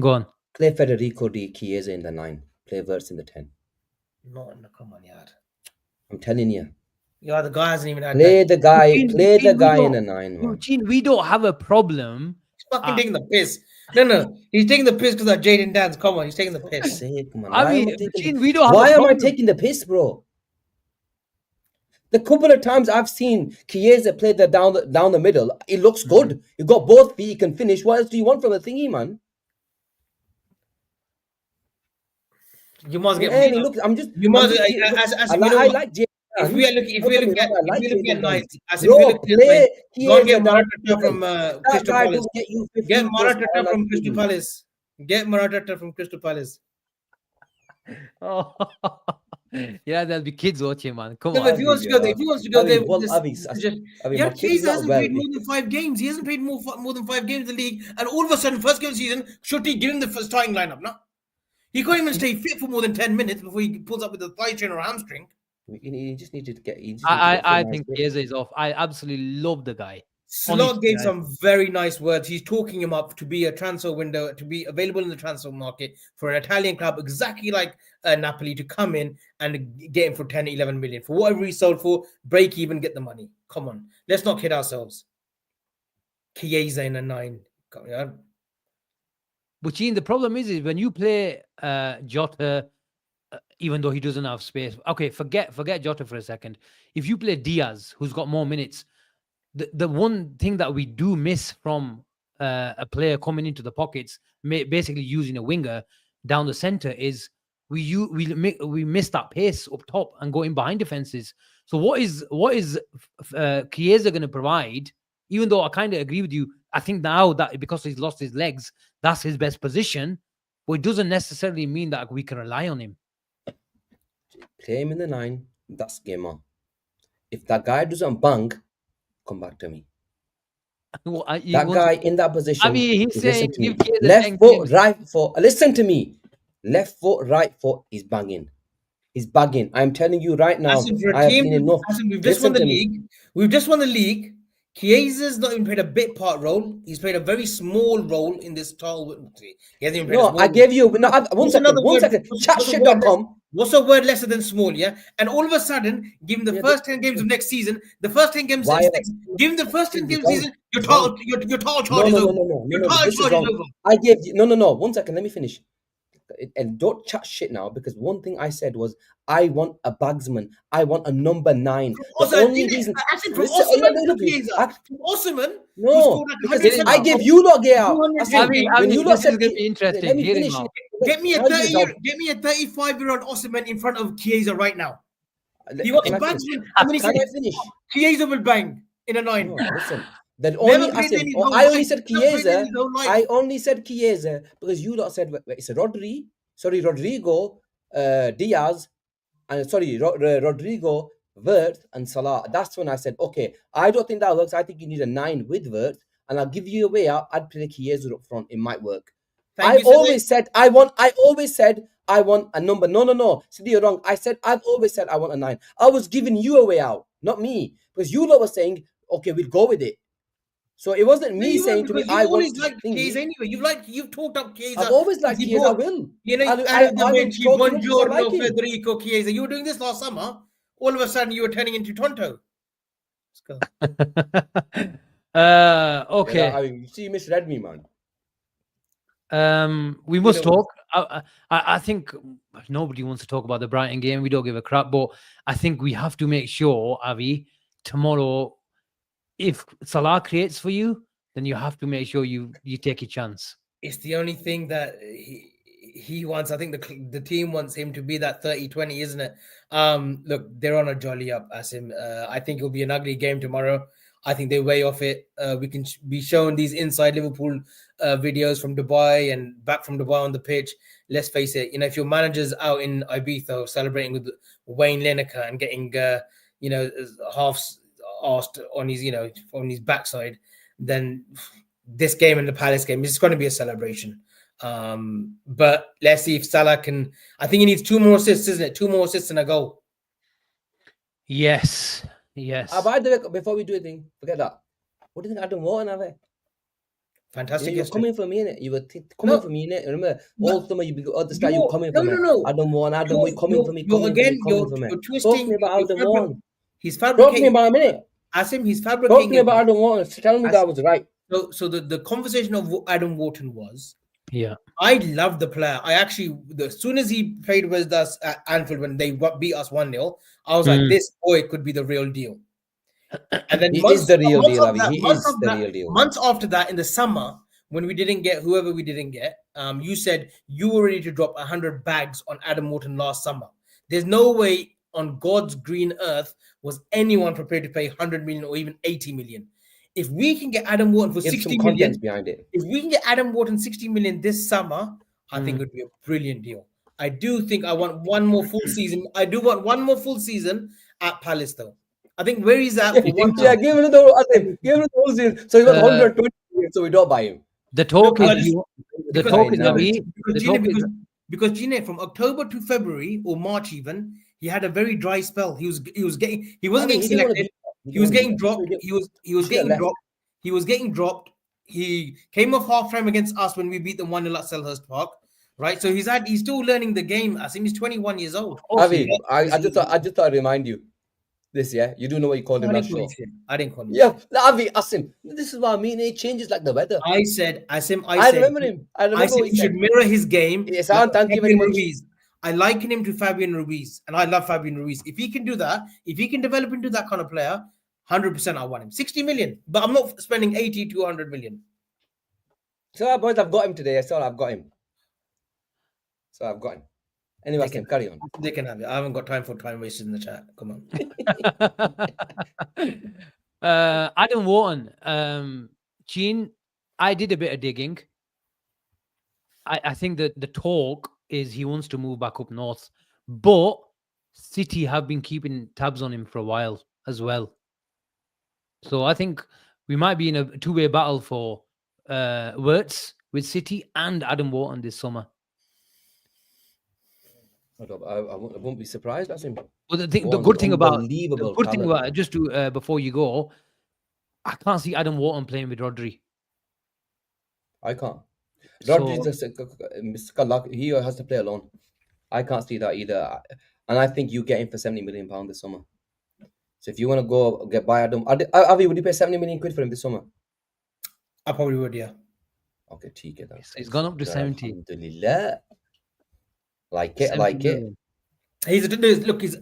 Go on. Play Federico Di Chiesa in the 9. Play Wirtz in the 10. No, come on, yard. I'm telling you. Yeah, the guy hasn't even had. Play the guy in the 9, man. Gene, we don't have a problem. He's fucking taking the piss. No, he's taking the piss because of Jaden Dance. Come on, he's taking the piss. Why am I taking the piss, bro? The couple of times I've seen Chiesa play down the middle, it looks good. You got both feet, you can finish. What else do you want from a thingy, man? You must get. Look, I'm just. I like Jay. if we are looking, if Don't we get me look at, wrong, I if like we look at Jadon nights, Sancho. as if we Bro, look at play nights, go and get Chiesa down the Maratata from middle. That Crystal guy Palace. don't get you Get 15 plus Maratata all from like Crystal you. Palace. Get Maratata from Crystal Palace. Oh, yeah, there'll be kids watching, man. Come No, on. if he wants to go there, if he wants to go there with well, this, Avi, yeah, my kid is Chiesa not hasn't well. played more than 5 games. He hasn't played more than 5 games in the league, and all of a sudden, first game of the season, should he give him the first starting lineup? No, he can't even stay fit for more than 10 minutes before he pulls up with a thigh strain or hamstring. You just need to get. You just need to get I fit think nice. Chiesa is off. I absolutely love the guy. Slot Honestly, gave some very nice words. He's talking him up to be a transfer window, to be available in the transfer market for an Italian club, exactly like Napoli, to come in and get him for 10, 11 million. For whatever he sold for, break even, get the money. Come on. Let's not kid ourselves. Chiesa in a 9. Come on. But Gene, the problem is when you play Jota, even though he doesn't have space. Okay, forget Jota for a second. If you play Diaz, who's got more minutes, the one thing that we do miss from a player coming into the pockets, basically using a winger down the center, is we miss that pace up top and going behind defenses. So what is Chiesa going to provide? Even though I kind of agree with you, I think now that because he's lost his legs, that's his best position. But it doesn't necessarily mean that we can rely on him. Play him in the 9. That's game on. If that guy doesn't bang, come back to me. Well, That guy in that position. I mean, he's saying listen to me. give Chiesa Left 10 foot, games. right foot. Listen to me. Left foot, right foot is banging. He's bagging. I'm telling you right now. I have seen enough. We've just won the league. We've just won the league. Chiesa's not even played a bit part role. He's played a very small role in this title. He hasn't even played a small I gave you. No, What's one another word? second. Chatshit.com. What's a word lesser than small? Yeah, and all of a sudden, give him the first 10 games of next season. The first 10 games. Give him the first 10 games of season. Your title charge is over. Your title charge is over. I gave you. No. 1 second. Let me finish. And don't chat shit now, because one thing I said was I want a bagsman. I want a number 9. The only reason. Osimhen. No, because I gave you lot get out. When you lot said be interesting. Let me finish. Get me a 35-year-old Osimhen in front of Chiesa right now. He wants bagsman. Can I finish? Chiesa will bang in a 9. No, listen. I only said Chiesa. I only said Chiesa because you lot said it's Rodrigo, Diaz, and Rodrigo, Wirtz, and Salah. That's when I said, okay, I don't think that works. I think you need a 9 with Wirtz, and I'll give you a way out. I'd play Chiesa up front. It might work. I always said I want a number. No. So you're wrong. I've always said I want a 9. I was giving you a way out, not me, because you lot were saying, okay, we'll go with it. So it wasn't me saying to me, I want to like Chiesa anyway. You've talked up Chiesa. I've always liked Chiesa. I will. You know, Federico Chiesa. You were doing this last summer. All of a sudden, you were turning into Tonto. Let's go. Okay. Yeah, you see, you misread me, man. We must talk. I think nobody wants to talk about the Brighton game. We don't give a crap, but I think we have to make sure, Avi, tomorrow, if Salah creates for you, then you have to make sure you take a chance. It's the only thing that he wants. I think the team wants him to be that 30-20, isn't it? Look, they're on a jolly up, Asim. I think it'll be an ugly game tomorrow. I think they way off it. We can be shown these inside Liverpool videos from Dubai and back from Dubai on the pitch. Let's face it, if your manager's out in Ibiza celebrating with Wayne Lineker and getting half-arsed on his backside, then this game and the Palace game is going to be a celebration. But let's see if Salah can. I think he needs 2 more assists, isn't it? 2 more assists and a goal. Yes. By the way, before we do anything, forget that. What do you think Adam Wharton have there? Fantastic. You were coming for me, innit? You were coming for me, innit? Remember, all summer you were coming for me. No. Adam Wharton, you're coming for me. You're twisting. Talk to me about Adam Wharton. He's fabricating. Talk to me about a minute. Asim, he's fabricating. Talk to me about Adam Wharton. Tell me that was right. So the conversation of Adam Wharton was, yeah, I love the player. I actually, as soon as he played with us at Anfield when they beat us 1-0, I was like, this boy could be the real deal. And then he is the real deal. He is the real deal. Months after that, in the summer, when we didn't get whoever we didn't get, you said you were ready to drop 100 bags on Adam Wharton last summer. There's no way on God's green earth was anyone prepared to pay 100 million or even 80 million. If we can get Adam Wharton for Give 60 some million, contents behind it. if we can get Adam Wharton 60 million this summer, I think Mm. it would be a brilliant deal. I do think I want one more full season. I do want one more full season at Palace, though. I think where he's at for one. Yeah, give him the whole season. So he was 120 million, so we don't buy him. The talk No, is the because- talk is no, Avi, because the Gina, talk is because Gina, from October to February or March even, he had a very dry spell. He wasn't getting He didn't wanna selected. be- He was getting didn't wanna dropped. be- He was should have getting left. dropped. He was getting dropped. He came off half frame against us when we beat them 1-0 at Selhurst Park. Right, so he's still learning the game. I think he's 21 years old. Avi, I just thought I'd remind you this. Yeah, you do know what you called him I last didn't call show. him shit. I didn't call him Yeah, shit. Avi, Asim. This is what I mean. It changes like the weather. I said, Asim, I said, remember him. I remember said what he he should said. mirror his game. Yes, like thank you very Fabian much. Ruiz. I liken him to Fabian Ruiz, and I love Fabian Ruiz. If he can do that, if he can develop into that kind of player, 100% I want him. 60 million, but I'm not spending 80 to 100 million. So, boys, I've got him today. I saw I've got him. So I've got him. Anyway, They can- Asim, carry on. They can have it. I haven't got time for time wasters in the chat. Come on. Adam Wharton, Gene, I did a bit of digging. I think that the talk is he wants to move back up north, but City have been keeping tabs on him for a while as well. So I think we might be in a two-way battle for Wirtz with City and Adam Wharton this summer. I won't be surprised, Asim. But the Wharton's good thing about unbelievable the good thing talent. about just to before you go, I can't see Adam Wharton playing with Rodri. I can't. So- Rodri's just Mr. Luck. He has to play alone. I can't see that either. And I think you get him for £70 million this summer. So if you want to go buy Adam, Avi, would you pay 70 million quid for him this summer? I probably would, yeah. Okay, ठीक है then. He's gone up to 70. Alhamdulillah. Like it, 70 like it. million.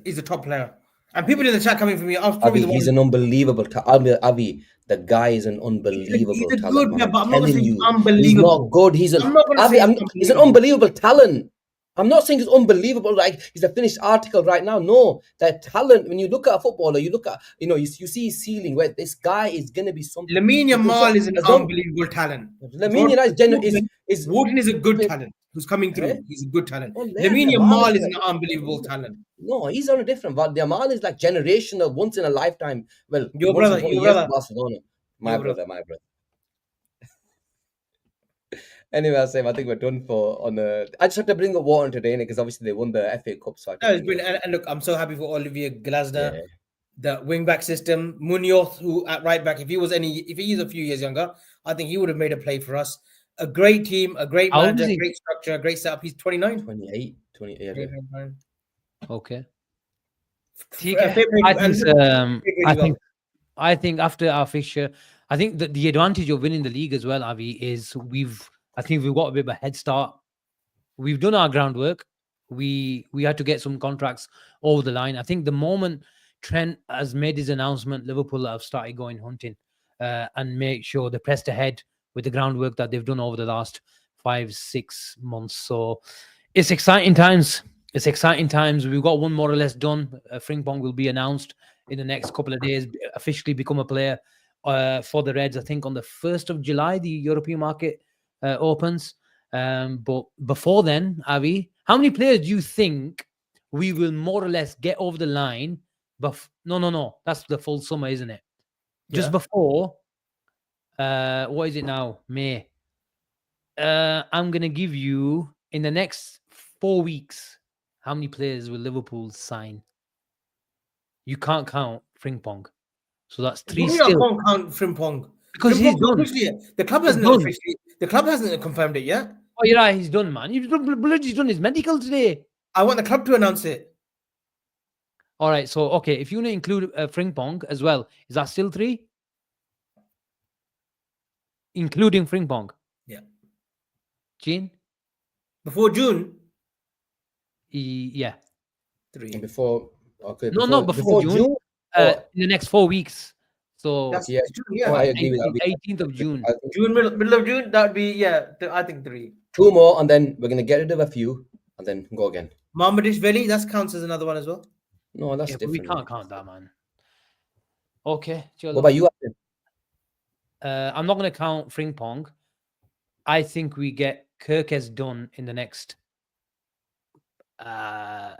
He's a top player. And people in the chat coming from me, I was probably Avi, the he's one. an unbelievable talent. Avi, the guy is an unbelievable He's a talent. good man. player, but I'm not telling saying he's you, he's unbelievable. not good. He's I'm not gonna Avi, say he's he's an unbelievable. unbelievable talent. I'm not saying he's unbelievable, like he's a finished article right now. No, that talent, when you look at a footballer, you look at, you see his ceiling, where this guy is going to be something. Lamine Yamal is an As long- unbelievable talent. Lamine Yamal is Wharton is a good talent who's coming through. Eh? He's a good talent. Oh, Lamine Yamal Yamal is is an like- unbelievable talent. No, he's on a different. But Yamal is like generational, once in a lifetime. Well, Your once in brother, 20 your years brother. for Barcelona. My Your brother. Anyway, Asim, I think we're done I just have to bring up Wharton today because obviously they won the FA Cup. So I No, it's think brilliant. And look, I'm so happy for Olivier Glasner, Yeah. the wing back system. Munoz, who at right back, if he is a few years younger, I think he would have made a play for us. A great team, a great How old manager, is he? great structure, great setup. He's 29. 28. Yeah. 29. Okay. I think after our fixture, I think that the advantage of winning the league as well, Avi, is I think we've got a bit of a head start. We've done our groundwork. We had to get some contracts over the line. I think the moment Trent has made his announcement, Liverpool have started going hunting and make sure they pressed ahead with the groundwork that they've done over the last 5-6 months. So it's exciting times. We've got one more or less done. Frimpong will be announced in the next couple of days, officially become a player for the Reds. I think on the 1st of July, the European market opens. But before then, Avi, how many players do you think we will more or less get over the line? No. That's the full summer, isn't it? Just Yeah. before, what is it now? May. I'm going to give you, in the next 4 weeks, how many players will Liverpool sign? You can't count Frimpong. So that's 3 I still. can't count Frimpong. Because he's done. The club hasn't done. The club hasn't confirmed it yet. Oh, you're right. He's done, man. He's done his medical today. I want the club to announce it. All right. So, okay. If you want to include Frimpong as well, is that still 3? Including Frimpong? Yeah. Gene? Before June, Yeah. 3. And before, okay. No, not before June. Oh, In the next 4 weeks. So, That's yeah. June, oh, yeah. I agree with that. 18th of June. I think June, middle of June, that would be, I think 3. 2 more, and then we're going to get rid of a few, and then go again. Mahmoudishvili, that counts as another one as well. No, that's Yeah, but we different. can't count that, man. Okay, What chalo. about you? Asim? I'm not going to count Frimpong. I think we get Kerkez done in the next 2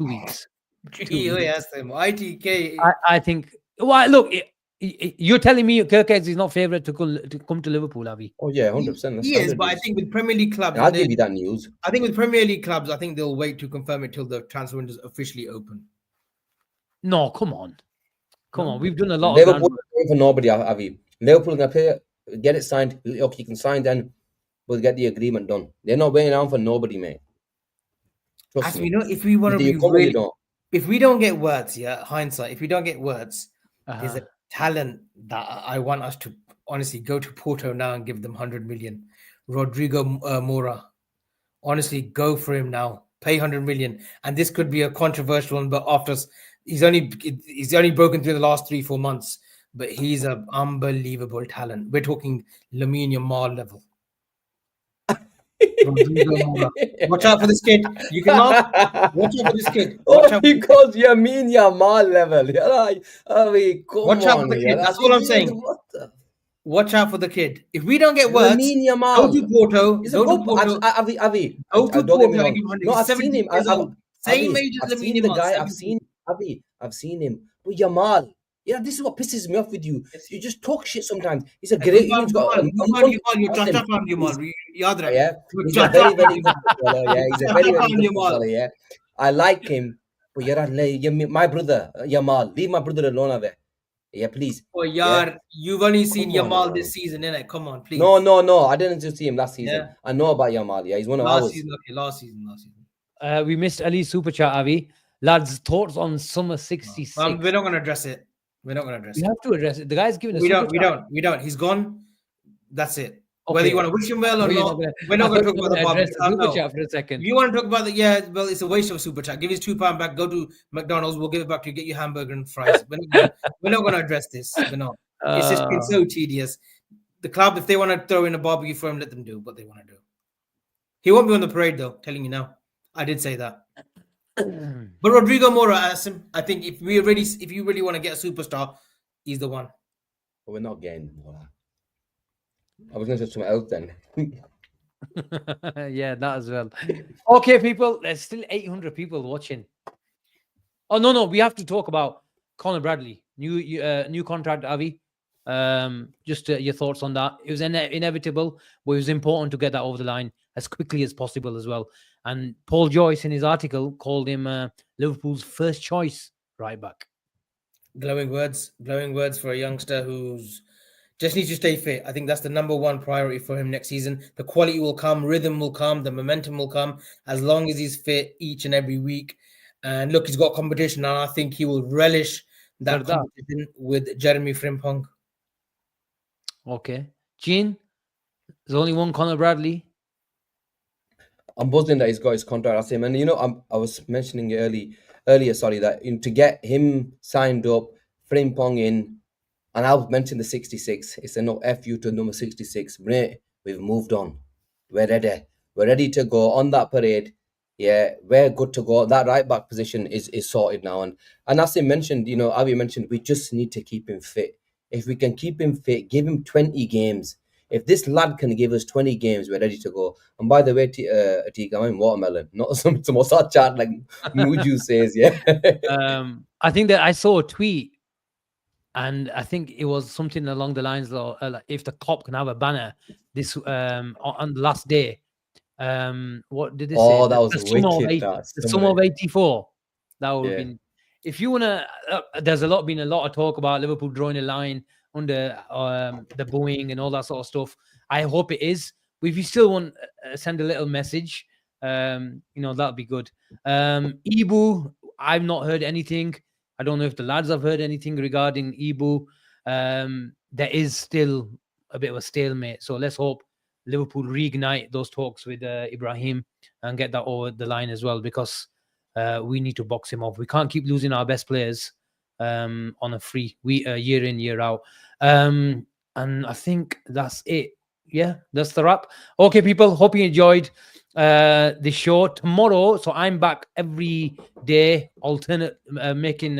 weeks. Gee, oh, yes, them. ITK. I think. Well, look, you're telling me Kerkez is not favourite to come to Liverpool, Avi? Oh yeah, 100%. That's He is, standard but I news. think with Premier League clubs, And I'll give you that news. I think with Premier League clubs, I think they'll wait to confirm it till the transfer window is officially open. No, come on. No? We've done a lot of Liverpool groundwork. paying for nobody, Avi. Liverpool gonna pay, get it signed. Okay, you can sign then. We'll get the agreement done. They're not waiting around for nobody, mate. Trust As me. we know, if we want to Either be you come or you really, don't. if we don't get Wirtz, yeah, hindsight, if we don't get Wirtz, there's Uh-huh. a talent that I want us to honestly go to Porto now and give them 100 million. Rodrigo Moura, honestly, go for him now. Pay 100 million, and this could be a controversial one. But after he's only broken through the last 3-4 months, but he's an unbelievable talent. We're talking Lamine Yamal level. Rodrigo Moura. Watch out for this kid. You can laugh. Watch out for this kid. Watch out. Because you mean Yamal level. You're like, Avi, come Watch out for on. the kid. yeah. That's all I'm saying. What the? Watch out for the kid. If we don't get Wirtz, Lamine go Yamal. to Porto. He's a Go to good. Porto. Avi. Go to Don't get me Porto. wrong. No, I've seen him. Same age as I've Lamine seen the Yamal. guy. 17. I've seen him. But Yamal. Yeah, this is what pisses me off with you. You just talk shit sometimes. He's a great. He's got. You're Chacha fan Yamal. Yaad rakh. Yeah, You're he's a Chacha very, very fan good footballer. Yeah, he's a very, very good footballer. Yeah, I like him. But you're my brother, Yamal. Leave my brother alone, Ave. Yeah, please. Oh, yaar, you've only seen Come on, Yamal man. this season, innit? Come on, please. No. I didn't just see him last season. Yeah. I know about Yamal. Yeah, he's one of Last ours. season, okay, last season. We missed Ali's super chat, Avi. Lads, thoughts on summer 66? We're not going to address it. We're not going to address We it. have to address it. The guy's giving us. We don't. He's gone. That's it. Whether you want to wish him well or not, we're not going to talk about the barbecue. Super chat for a second. If you want to talk about well, it's a waste of super chat. Give his £2 back. Go to McDonald's. We'll give it back to you. Get your hamburger and fries. We're not going to address this. We're not. It's just been so tedious. The club, if they want to throw in a barbecue for him, let them do what they want to do. He won't be on the parade, though. Telling you now, I did say that. But Rodrigo Moura, Asim, I think if you really want to get a superstar, he's the one. But we're not getting more. I was going to say something else then. Yeah, that as well. Okay, people, there's still 800 people watching. Oh no, we have to talk about Conor Bradley, new contract, Avi. Just your thoughts on that. It was inevitable, but it was important to get that over the line as quickly as possible as well. And Paul Joyce in his article called him Liverpool's first choice right back. Glowing words for a youngster who's just needs to stay fit. I think that's the number one priority for him next season. The quality will come, rhythm will come, the momentum will come as long as he's fit each and every week. And look, he's got competition, and I think he will relish that competition with Jeremy Frimpong. Okay. Gene, there's only one Conor Bradley. I'm buzzing that he's got his contract. And I was mentioning earlier, sorry, that to get him signed up, Frimpong in, and I'll mention the 66. It's a no F you to number 66. Mate, we've moved on. We're ready. We're ready to go on that parade. Yeah, we're good to go. That right back position is sorted now. And Asim mentioned, Avi mentioned, we just need to keep him fit. If we can keep him fit, give him 20 games. If this lad can give us 20 games, we're ready to go. And by the way, Atik, I'm in watermelon, not some samosa chat like Muju says, yeah. I think that I saw a tweet, and I think it was something along the lines of like, if the cop can have a banner this on the last day. What did they say? Oh, that was wicked. The summer of 84. That would have been. If you wanna, there's been a lot of talk about Liverpool drawing a line under the booing and all that sort of stuff. I hope it is. But if you still want send a little message, that'll be good. Ibu, I've not heard anything. I don't know if the lads have heard anything regarding Ibu. There is still a bit of a stalemate. So let's hope Liverpool reignite those talks with Ibrahim and get that over the line as well, because we need to box him off. We can't keep losing our best players on a free year in, year out. And I think that's it. Yeah, that's the wrap. Okay, people, hope you enjoyed. the show tomorrow. So I'm back every day, alternate, making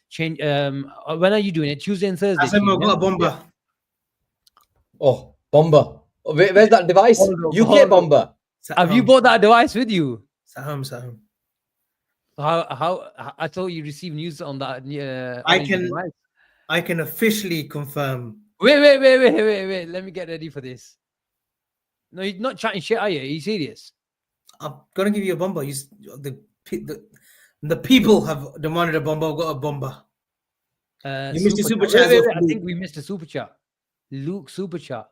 change. When are you doing it? Tuesday and Thursday. Asim, Sheen, I've got a bomber. Oh, bomber. Oh, where's that device? Hold up, UK hold up. bomber. Sat Have you home. bought that device with you? Sat home, sat home. How I thought you received news on that. I orange can- device. I can officially confirm. Wait. Let me get ready for this. No, you're not chatting shit, are you? Are you serious? I'm gonna give you a bomber. The people have demanded a bomber. I've got a bomber. You missed the super Wait, chat as well I from think we missed a super chat. Luke super chat.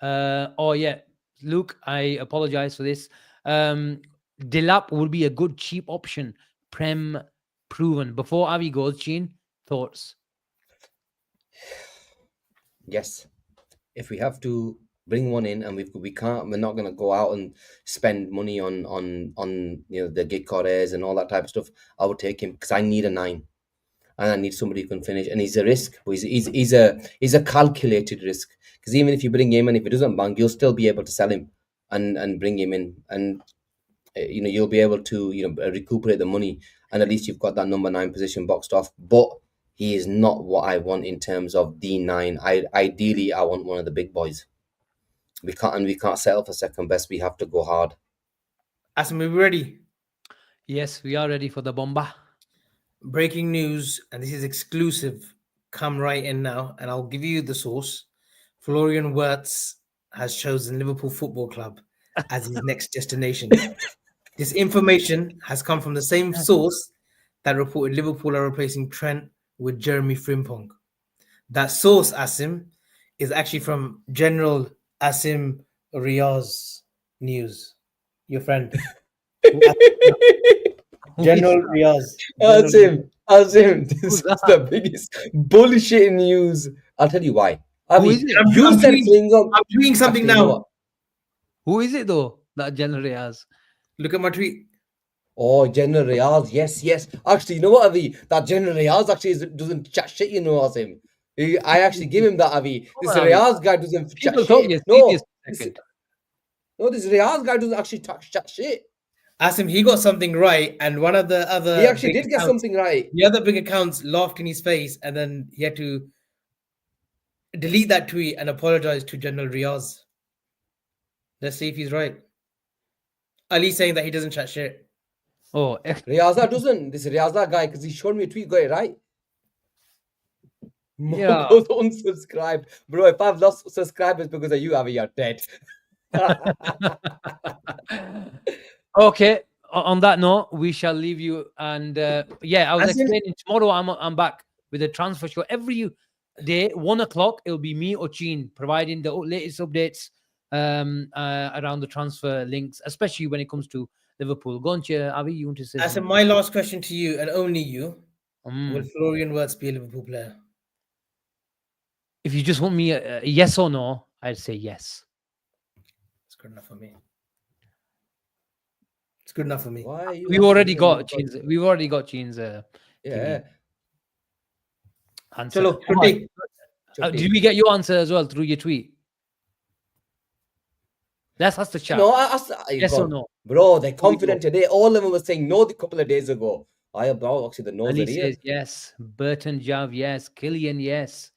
Oh yeah, Luke, I apologize for this. Dilap will be a good cheap option. Prem proven. Before Avi goes, Sheen, thoughts? Yes. If we have to bring one in and we're not gonna go out and spend money on the Kerkez and all that type of stuff, I would take him because I need a 9. And I need somebody who can finish. And he's a risk, but he's a calculated risk. Because even if you bring him in, if he doesn't bang, you'll still be able to sell him and bring him in. And you'll be able to recuperate the money, and at least you've got that number 9 position boxed off. But he is not what I want in terms of D9. Ideally I want one of the big boys. We can't settle for second best. We have to go hard. Asim, are we ready? Yes, we are ready for the bomba. Breaking news, and this is exclusive. Come right in now, and I'll give you the source. Florian Wirtz has chosen Liverpool Football Club as his next destination. This information has come from the same source that reported Liverpool are replacing Trent with Jeremy Frimpong. That source, Asim, is actually from General Asim Riaz News, your friend. General Riaz. Asim, this Who's is the biggest bullshit news. I'll tell you why. Avi, is it? you said Flingom. I'm doing something Actually, you know now. what? Who is it though? That generally has. Look at my tweet. Oh, General Riaz, yes. Actually, you know what, Avi? That General Riaz actually doesn't chat shit, Asim. I actually give him that, Avi. This Come on, Avi. Riaz guy doesn't chat People thought shit. you're serious for a this second. Riaz guy doesn't actually chat shit. Asim, he got something right, and one of the other He actually big did get accounts- something right. The other big accounts laughed in his face, and then he had to delete that tweet and apologize to General Riaz. Let's see if he's right. Ali saying that he doesn't chat shit. Oh, Riazda doesn't. This Riazda guy, because he showed me a tweet, got it right. Yeah. Go to unsubscribe. Bro, if I've lost subscribers because of you, Avi, you're dead. okay. On that note, we shall leave you. And yeah, I was As in- explaining tomorrow. I'm back with a transfer show every day, 1 o'clock. It'll be me or Gene providing the latest updates around the transfer links, especially when it comes to Liverpool. Go on, Avi. You want to say Asim, something? my last question to you, and only you: Mm. Will Florian Wirtz be a Liverpool player? If you just want me a yes or no, I'd say yes. It's good enough for me. It's good enough for me. Why are you We've asking already me? got Gene's. We've already got Gene's Yeah. answer. Chalo, Come on. Shruti. Did we get your answer as well through your tweet? Let's ask the chat. No, Yes or no? Bro, they're confident today. All of them were saying no a couple of days ago. Actually, the no's Ali are here. says yes. Burton Jav, yes. Killian, yes.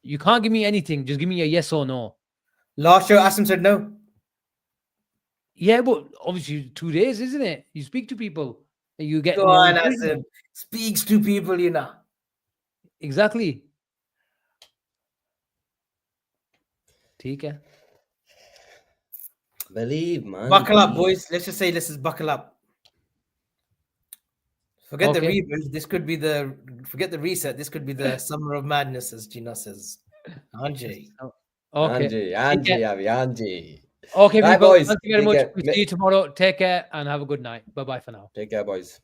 You can't give me anything. Just give me a yes or no. Last show, Asim said no. Yeah, but obviously 2 days, isn't it? You speak to people and you get Go more on, information. Asim. Speaks to people, you know. Exactly. Okay. Believe, man. Buckle up, believe. boys. Let's just say this is buckle up. Forget the Okay. rebuild. This could be forget the reset. This could be the summer of madness, as Gina says. Anjay. Okay. Angie, Avi, Angie. Okay, Right, people. boys. Thank you very Take much. care. We'll see you tomorrow. Take care and have a good night. Bye-bye for now. Take care, boys.